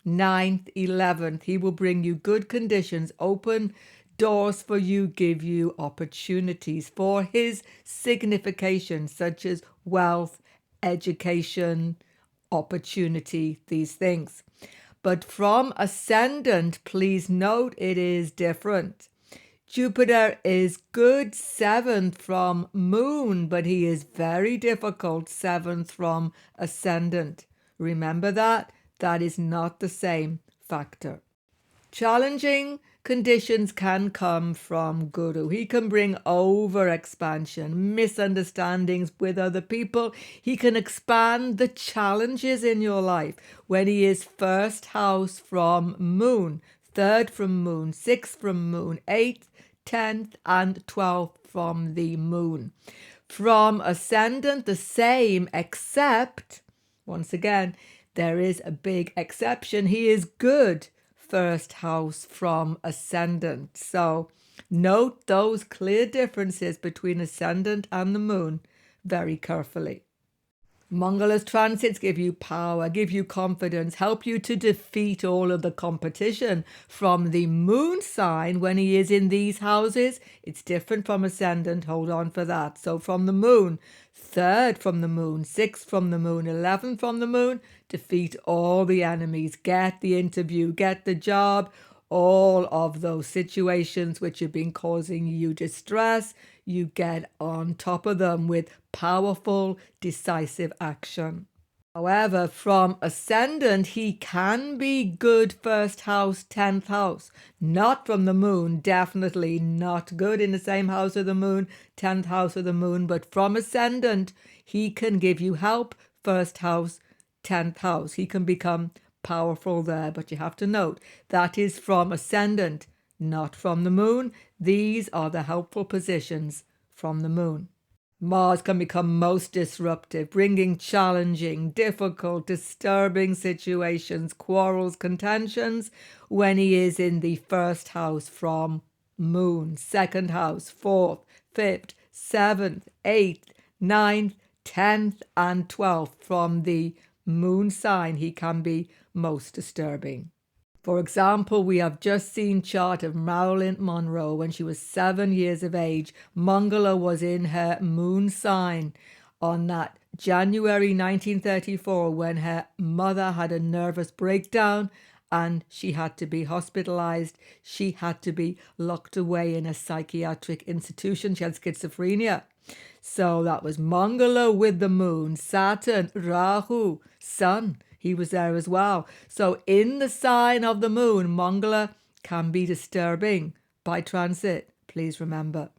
9th, 11th. He will bring you good conditions, open doors for you, give you opportunities for his signification, such as wealth, education, opportunity, these things. But from ascendant, please note it is different. Jupiter is good 7th from moon, but he is very difficult 7th from ascendant. Remember that? That is not the same factor. Challenging conditions can come from Guru. He can bring over expansion, misunderstandings with other people. He can expand the challenges in your life when he is first house from moon, 3rd from moon, 6th from moon, 8th, 10th and 12th from the moon. From ascendant, the same, except, once again, there is a big exception. He is good first house from ascendant. So Note those clear differences between ascendant and the moon very carefully. Mangala's transits give you power, give you confidence, help you to defeat all of the competition. From the moon sign, when he is in these houses, it's different from ascendant. Hold on for that. So from the moon, 3rd from the moon, 6th from the moon, 11th from the moon, defeat all the enemies, get the interview, get the job, all of those situations which have been causing you distress, you get on top of them with powerful, decisive action. However, from ascendant, he can be good 1st house, 10th house. Not from the moon, definitely not good in the same house of the moon, 10th house of the moon. But from ascendant, he can give you help, 1st house, 10th house. He can become powerful there. But you have to note, that is from ascendant, not from the moon. These are the helpful positions from the moon. Mars can become most disruptive, bringing challenging, difficult, disturbing situations, quarrels, contentions when he is in the 1st house from moon, 2nd house, 4th, 5th, 7th, 8th, 9th, 10th, and 12th from the moon sign. He can be most disturbing. For example, we have just seen chart of Marilyn Monroe when she was 7 years of age. Mangala was in her moon sign on that January 1934 when her mother had a nervous breakdown and she had to be hospitalized. She had to be locked away in a psychiatric institution. She had schizophrenia. So that was Mangala with the moon, Saturn, Rahu, Sun. He was there as well. So in the sign of the moon, Mangala can be disturbing by transit. Please remember.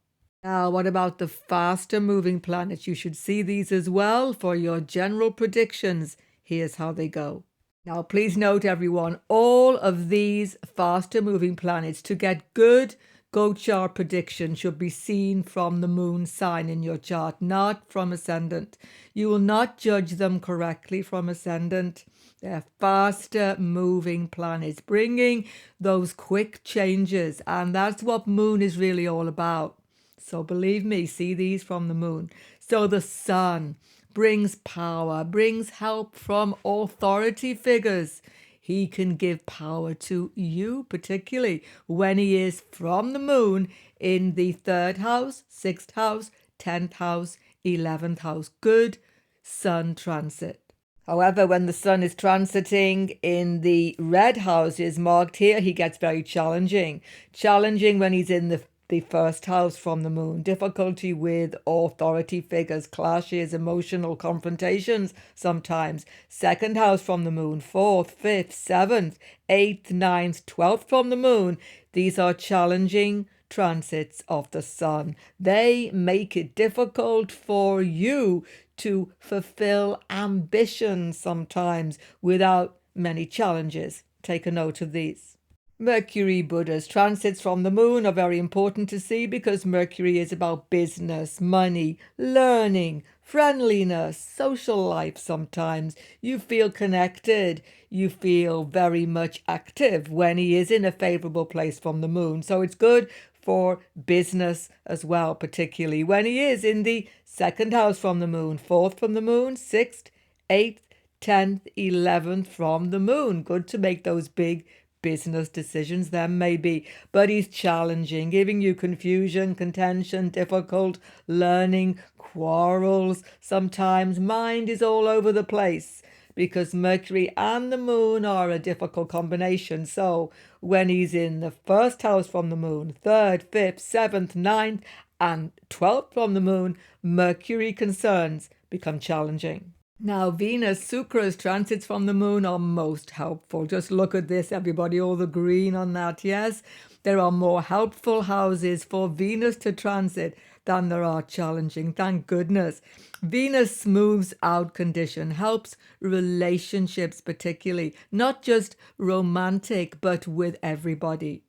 Now, what about the faster moving planets? You should see these as well for your general predictions. Here's how they go. Now, please note, everyone, all of these faster moving planets, to get good Gochara prediction, should be seen from the moon sign in your chart, not from ascendant. You will not judge them correctly from ascendant. They're faster moving planets, bringing those quick changes, and that's what moon is really all about. So believe me, see these from the moon. So the sun brings power, brings help from authority figures. He can give power to you, particularly when he is from the moon in the 3rd house, 6th house, 10th house, 11th house. Good sun transit. However, when the sun is transiting in the red houses marked here, he gets very challenging. Challenging when he's in the 1st house from the moon. Difficulty with authority figures, clashes, emotional confrontations sometimes. 2nd house from the moon, 4th, 5th, 7th, 8th, 9th, 12th from the moon. These are challenging transits of the sun. They make it difficult for you to fulfill ambitions sometimes without many challenges. Take a note of these. Mercury Buddha's transits from the moon are very important to see because Mercury is about business, money, learning, friendliness, social life sometimes. You feel connected. You feel very much active when he is in a favorable place from the moon. So it's good for business as well, particularly when he is in the 2nd house from the moon, 4th from the moon, 6th, 8th, 10th, 11th from the moon. Good to make those big business decisions then maybe, but he's challenging, giving you confusion, contention, difficult learning, quarrels. Sometimes mind is all over the place because Mercury and the moon are a difficult combination. So when he's in the 1st house from the moon, 3rd, 5th, 7th, 9th, and 12th from the moon, Mercury concerns become challenging. Now, Venus, Sukra's transits from the moon are most helpful. Just look at this, everybody, all the green on that, yes? There are more helpful houses for Venus to transit than there are challenging, thank goodness. Venus smooths out condition, helps relationships particularly, not just romantic, but with everybody.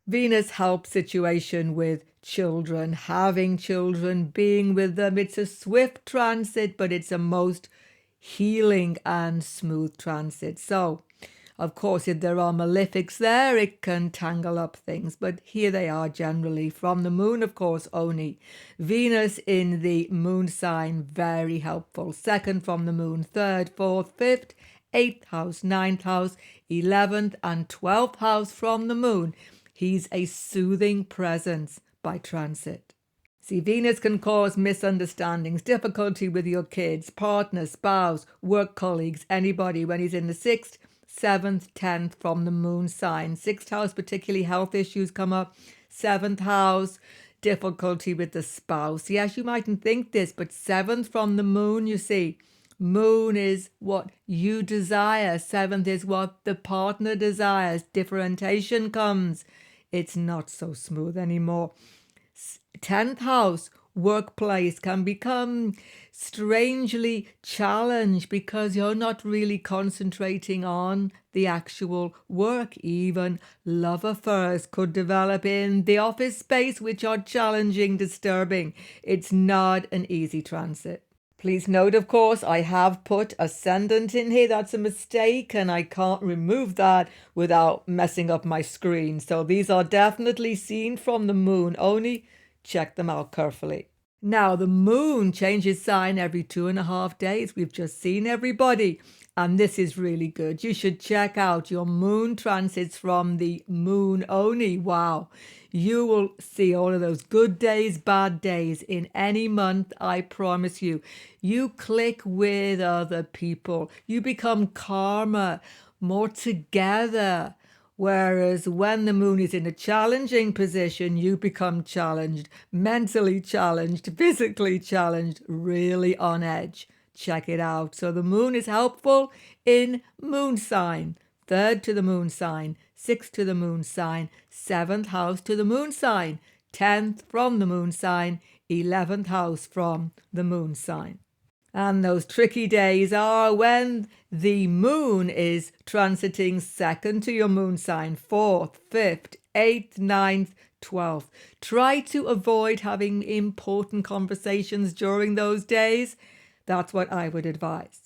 Venus helps situation with children, having children, being with them. It's a swift transit, but it's a most healing and smooth transit. So Of course, if there are malefics there, it can tangle up things, but here they are generally. From the moon, of course, only. Venus in the moon sign, very helpful. Second from the moon, third, fourth, fifth, 8th house, 9th house, 11th and 12th house from the moon. He's a soothing presence by transit. See, Venus can cause misunderstandings, difficulty with your kids, partner, spouse, work colleagues, anybody when he's in the 6th, 7th, 10th from the moon sign. 6th house, particularly health issues come up. 7th house, difficulty with the spouse. Yes, you mightn't think this, but 7th from the moon, you see. Moon is what you desire. 7th is what the partner desires. Differentiation comes. It's not so smooth anymore. 10th house, workplace, can become strangely challenged because you're not really concentrating on the actual work. Even love affairs could develop in the office space, which are challenging, disturbing. It's not an easy transit. Please note, of course, I have put Ascendant in here. That's a mistake, and I can't remove that without messing up my screen. So these are definitely seen from the moon only. Check them out carefully. Now, the moon changes sign every 2.5 days. We've just seen everybody, and this is really good. You should check out your moon transits from the moon only. Wow. You will see all of those good days, bad days in any month, I promise you. You click with other people. You become calmer, more together. Whereas when the moon is in a challenging position, you become challenged, mentally challenged, physically challenged, really on edge. Check it out. So the moon is helpful in moon sign. 3rd to the moon sign, 6th to the moon sign, 7th house to the moon sign, 10th from the moon sign, 11th house from the moon sign. And those tricky days are when the moon is transiting 2nd to your moon sign, 4th, 5th, 8th, 9th, 12th. Try to avoid having important conversations during those days. That's what I would advise.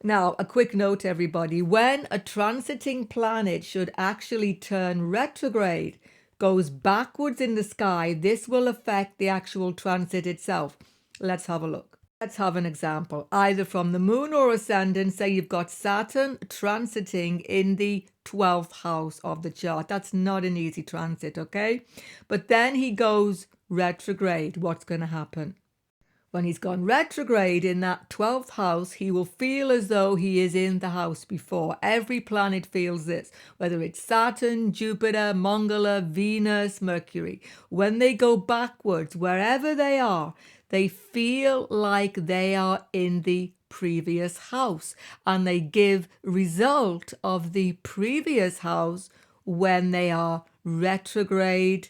Now, a quick note, everybody. When a transiting planet should actually turn retrograde, goes backwards in the sky, this will affect the actual transit itself. Let's have a look. Let's have an example, either from the moon or ascendant. Say you've got Saturn transiting in the 12th house of the chart. That's not an easy transit, okay? But then he goes retrograde. What's going to happen? When he's gone retrograde in that 12th house, he will feel as though he is in the house before. Every planet feels this, whether it's Saturn, Jupiter, Mongol, Venus, Mercury. When they go backwards, wherever they are, they feel like they are in the previous house, and they give result of the previous house when they are retrograde.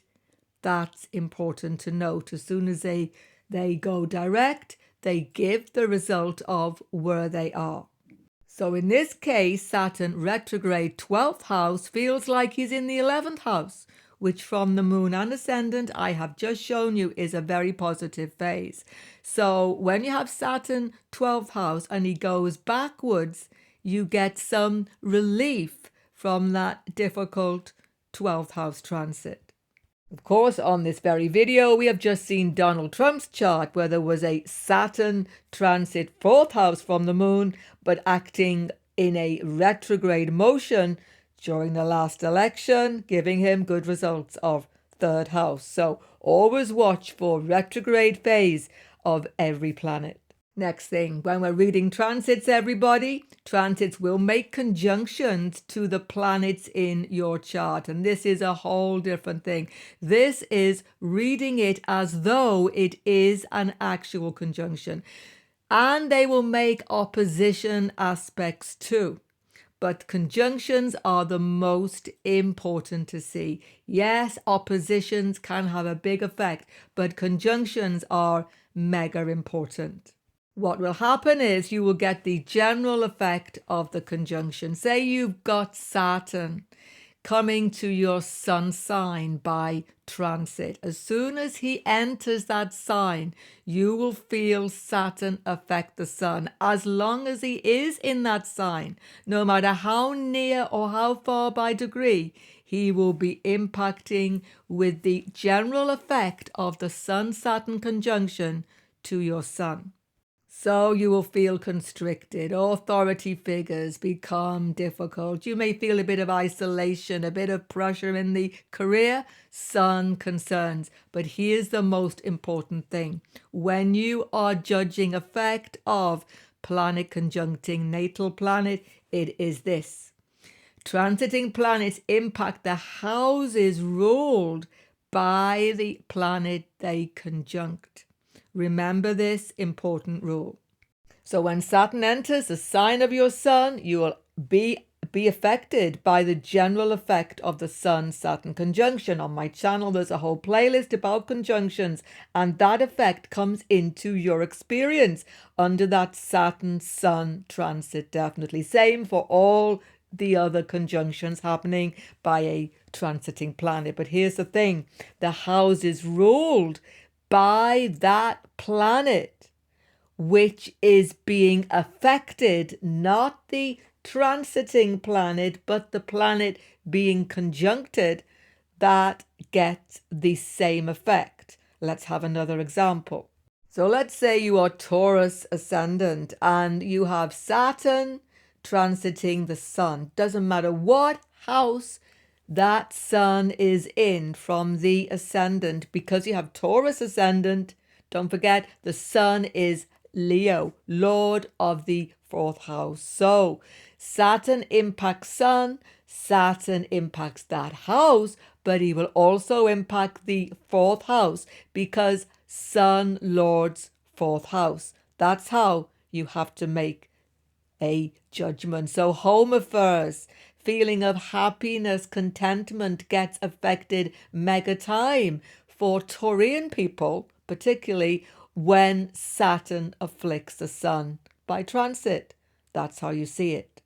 That's important to note. As soon as they go direct, they give the result of where they are. So in this case, Saturn retrograde 12th house feels like he's in the 11th house, which from the moon and ascendant I have just shown you is a very positive phase. So when you have Saturn 12th house and he goes backwards, you get some relief from that difficult 12th house transit. Of course, on this very video, we have just seen Donald Trump's chart where there was a Saturn transit 4th house from the moon, but acting in a retrograde motion during the last election, giving him good results of 3rd house. So always watch for retrograde phase of every planet. Next thing, when we're reading transits, everybody, transits will make conjunctions to the planets in your chart. And this is a whole different thing. This is reading it as though it is an actual conjunction. And they will make opposition aspects too. But conjunctions are the most important to see. Yes, oppositions can have a big effect, but conjunctions are mega important. What will happen is you will get the general effect of the conjunction. Say you've got Saturn coming to your sun sign by transit. As soon as he enters that sign, you will feel Saturn affect the sun. As long as he is in that sign, no matter how near or how far by degree, he will be impacting with the general effect of the Sun-Saturn conjunction to your sun. So you will feel constricted. Authority figures become difficult. You may feel a bit of isolation, a bit of pressure in the career, sun concerns. But here's the most important thing. When you are judging effect of planet conjuncting natal planet, it is this. Transiting planets impact the houses ruled by the planet they conjunct. Remember this important rule. So when Saturn enters the sign of your sun, you will be affected by the general effect of the Sun-Saturn conjunction. On my channel, there's a whole playlist about conjunctions, and that effect comes into your experience under that Saturn-Sun transit, definitely. Same for all the other conjunctions happening by a transiting planet. But here's the thing. The house is ruled by that planet, which is being affected, not the transiting planet, but the planet being conjuncted, that gets the same effect. Let's have another example. So let's say you are Taurus ascendant and you have Saturn transiting the sun. Doesn't matter what house that sun is in from the ascendant, because you have Taurus ascendant. Don't forget, the sun is Leo, Lord of the fourth house. So Saturn impacts sun, Saturn impacts that house, but he will also impact the fourth house because sun lords fourth house. That's how you have to make a judgment. So home affairs, feeling of happiness, contentment gets affected mega time for Taurian people, particularly when Saturn afflicts the sun by transit. That's how you see it.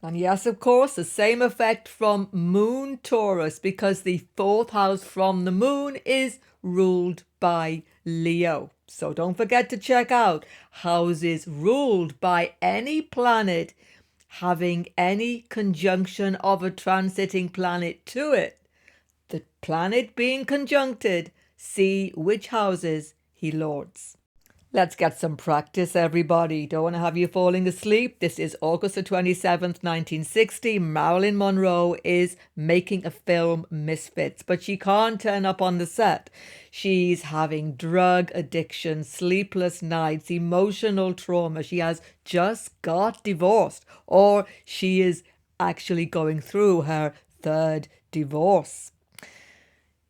And yes, of course, the same effect from Moon Taurus, because the fourth house from the moon is ruled by Leo. So don't forget to check out houses ruled by any planet having any conjunction of a transiting planet to it. The planet being conjuncted, see which houses he lords. Let's get some practice, everybody. Don't want to have you falling asleep. This is August the 27th, 1960. Marilyn Monroe is making a film, Misfits, but she can't turn up on the set. She's having drug addiction, sleepless nights, emotional trauma. She has just got divorced, or she is actually going through her third divorce.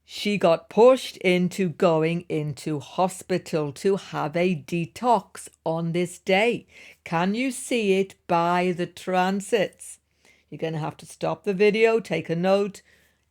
She got pushed into going into hospital to have a detox on this day. Can you see it by the transits? You're going to have to stop the video, take a note.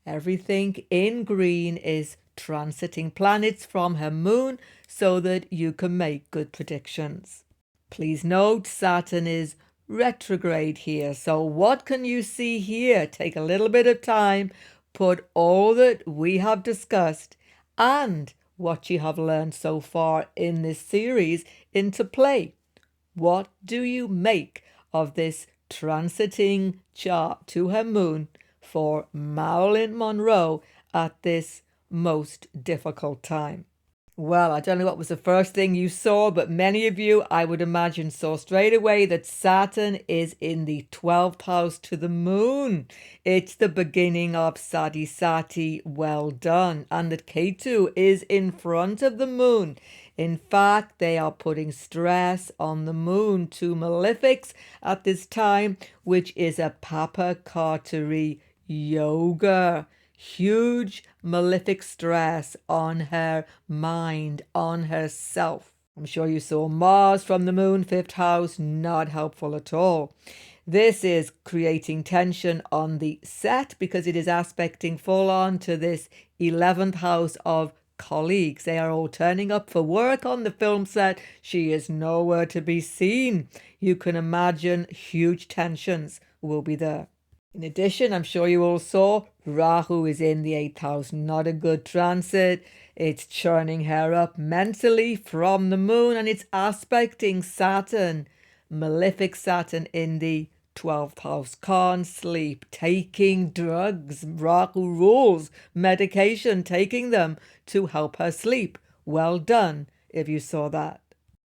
Everything in green is transiting planets from her moon so that you can make good predictions. Please note Saturn is retrograde here. So what can you see here? Take a little bit of time. Put all that we have discussed and what you have learned so far in this series into play. What do you make of this transiting chart to her moon for Marilyn Monroe at this most difficult time? Well, I don't know what was the first thing you saw, but many of you, I would imagine, saw straight away that Saturn is in the 12th house to the moon. It's the beginning of SADE, well done. And that Ketu is in front of the moon. In fact, they are putting stress on the moon. Two malefics at this time, which is a Papa Carteri yoga. Huge malefic stress on her mind, on herself. I'm sure you saw Mars from the moon, 5th house, not helpful at all. This is creating tension on the set because it is aspecting full on to this 11th house of colleagues. They are all turning up for work on the film set. She is nowhere to be seen. You can imagine huge tensions will be there. In addition, I'm sure you all saw Rahu is in the 8th house. Not a good transit. It's churning her up mentally from the moon, and it's aspecting Saturn, malefic Saturn in the 12th house. Can't sleep, taking drugs. Rahu rules medication, taking them to help her sleep. Well done if you saw that.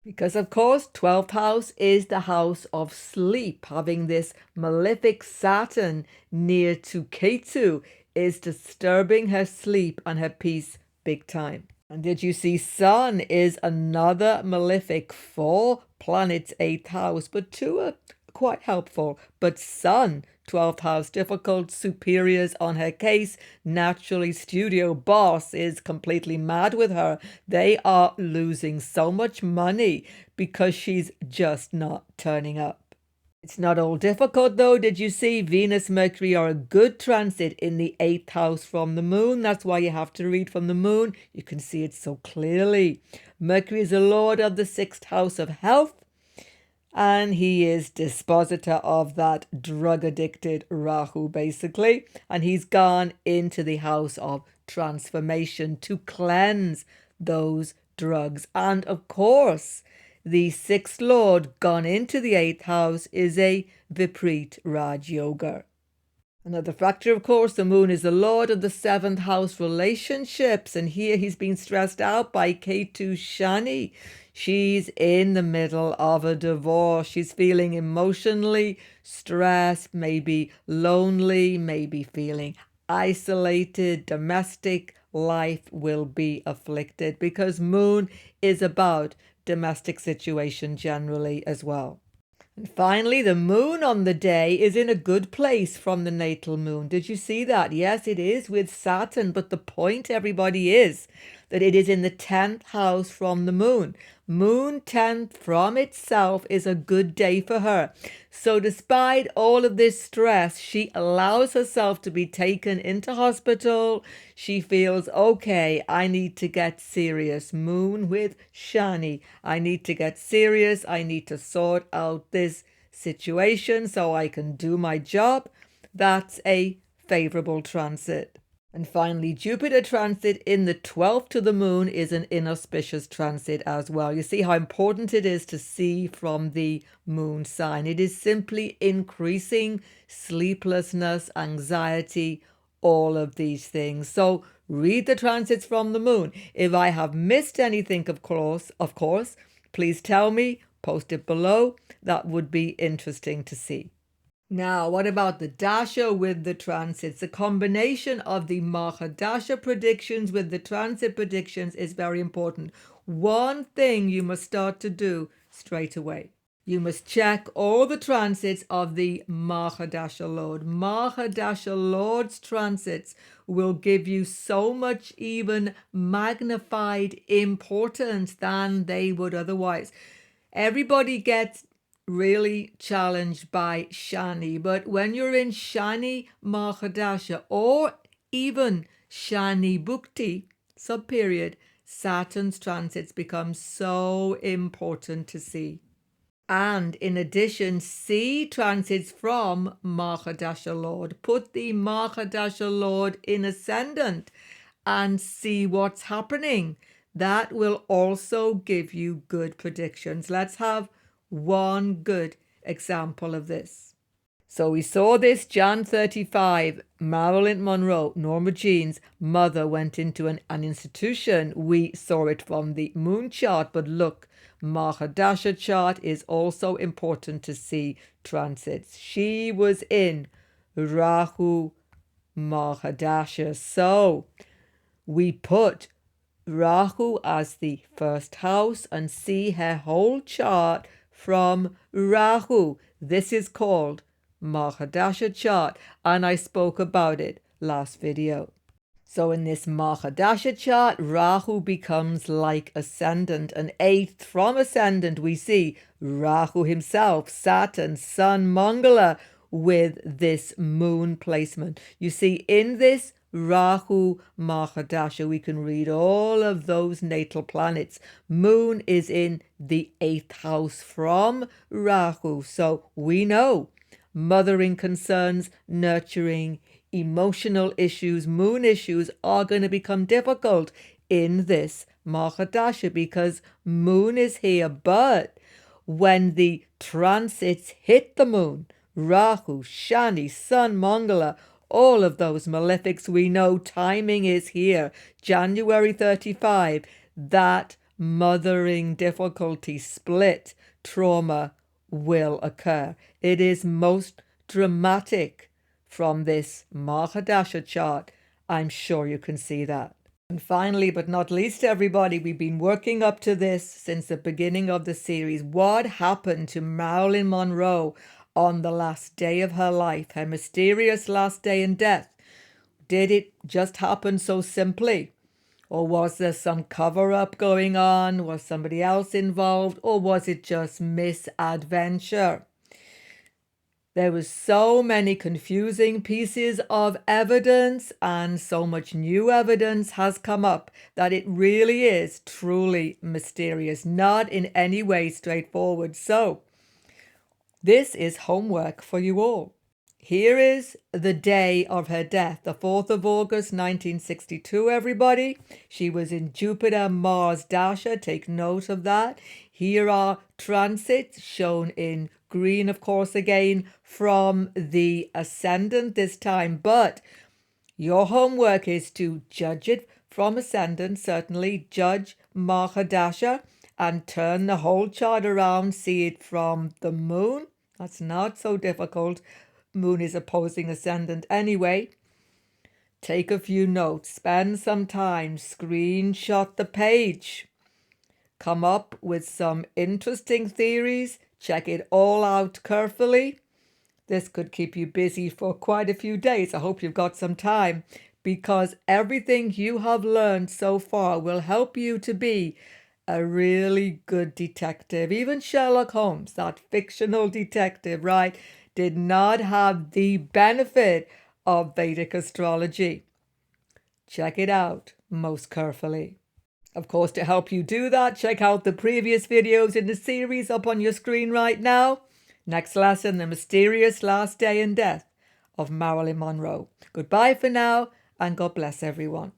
Because, of course, 12th house is the house of sleep. Having this malefic Saturn near to Ketu is disturbing her sleep and her peace big time. And did you see Sun is another malefic for planet's 8th house, but two are quite helpful. But Sun, 12th house, difficult, superiors on her case. Naturally, studio boss is completely mad with her. They are losing so much money because she's just not turning up. It's not all difficult though. Did you see Venus, Mercury are a good transit in the 8th house from the moon? That's why you have to read from the moon. You can see it so clearly. Mercury is a lord of the 6th house of health, and he is dispositor of that drug-addicted Rahu, basically. And he's gone into the house of transformation to cleanse those drugs. And of course, the 6th lord gone into the 8th house is a Vipreet Raj Yoga. Another factor, of course, the moon is the lord of the 7th house relationships. And here he's been stressed out by Ketu Shani. She's in the middle of a divorce. She's feeling emotionally stressed, maybe lonely, maybe feeling isolated. Domestic life will be afflicted because moon is about domestic situation generally as well. And finally, the moon on the day is in a good place from the natal moon. Did you see that? Yes, it is with Saturn. But the point, everybody, is that it is in the 10th house from the moon. Moon 10th from itself is a good day for her. So despite all of this stress, she allows herself to be taken into hospital. She feels, okay, I need to get serious. Moon with Shani. I need to get serious. I need to sort out this situation so I can do my job. That's a favorable transit. And finally, Jupiter transit in the 12th to the moon is an inauspicious transit as well. You see how important it is to see from the moon sign. It is simply increasing sleeplessness, anxiety, all of these things. So read the transits from the moon. If I have missed anything, of course, please tell me, post it below. That would be interesting to see. Now, what about the Dasha with the transits? The combination of the Mahadasha predictions with the transit predictions is very important. One thing you must start to do straight away. You must check all the transits of the Mahadasha Lord. Mahadasha Lord's transits will give you so much even magnified importance than they would otherwise. Everybody gets really challenged by Shani, but when you're in Shani Mahadasha or even Shani Bhukti subperiod, Saturn's transits become so important to see. And in addition, see transits from Mahadasha Lord. Put the Mahadasha Lord in Ascendant and see what's happening. That will also give you good predictions. Let's have one good example of this. So we saw this Jan 35, Marilyn Monroe, Norma Jean's mother, went into an institution. We saw it from the moon chart, but look, Mahadasha chart is also important to see transits. She was in Rahu Mahadasha. So we put Rahu as the first house and see her whole chart from Rahu. This is called Mahadasha chart, and I spoke about it last video. So in this Mahadasha chart, Rahu becomes like Ascendant, and 8th from Ascendant we see Rahu himself, Saturn, Sun, Mangala with this moon placement. You see, in this Rahu Mahadasha, we can read all of those natal planets. Moon is in the 8th house from Rahu. So we know mothering concerns, nurturing, emotional issues, moon issues are going to become difficult in this Mahadasha because moon is here. But when the transits hit the moon, Rahu, Shani, Sun, Mangala, all of those malefics, we know timing is here. January 35, that mothering difficulty, split, trauma will occur. It is most dramatic from this Mahadasha chart. I'm sure you can see that. And finally, but not least, everybody, we've been working up to this since the beginning of the series. What happened to Marilyn Monroe on the last day of her life, her mysterious last day in death? Did it just happen so simply? Or was there some cover-up going on? Was somebody else involved? Or was it just misadventure? There was so many confusing pieces of evidence, and so much new evidence has come up that it really is truly mysterious, not in any way straightforward. So this is homework for you all. Here is the day of her death, the 4th of August, 1962, everybody. She was in Jupiter, Mars, Dasha. Take note of that. Here are transits shown in green, of course, again, from the Ascendant this time. But your homework is to judge it from Ascendant, certainly. Judge Mahadasha and turn the whole chart around. See it from the moon. That's not so difficult. Moon is opposing Ascendant anyway. Take a few notes, spend some time, screenshot the page, come up with some interesting theories, check it all out carefully. This could keep you busy for quite a few days. I hope you've got some time, because everything you have learned so far will help you to be a really good detective. Even Sherlock Holmes, that fictional detective, right, did not have the benefit of Vedic astrology. Check it out most carefully. Of course, to help you do that, check out the previous videos in the series up on your screen right now. Next lesson, the mysterious last day and death of Marilyn Monroe. Goodbye for now, and God bless everyone.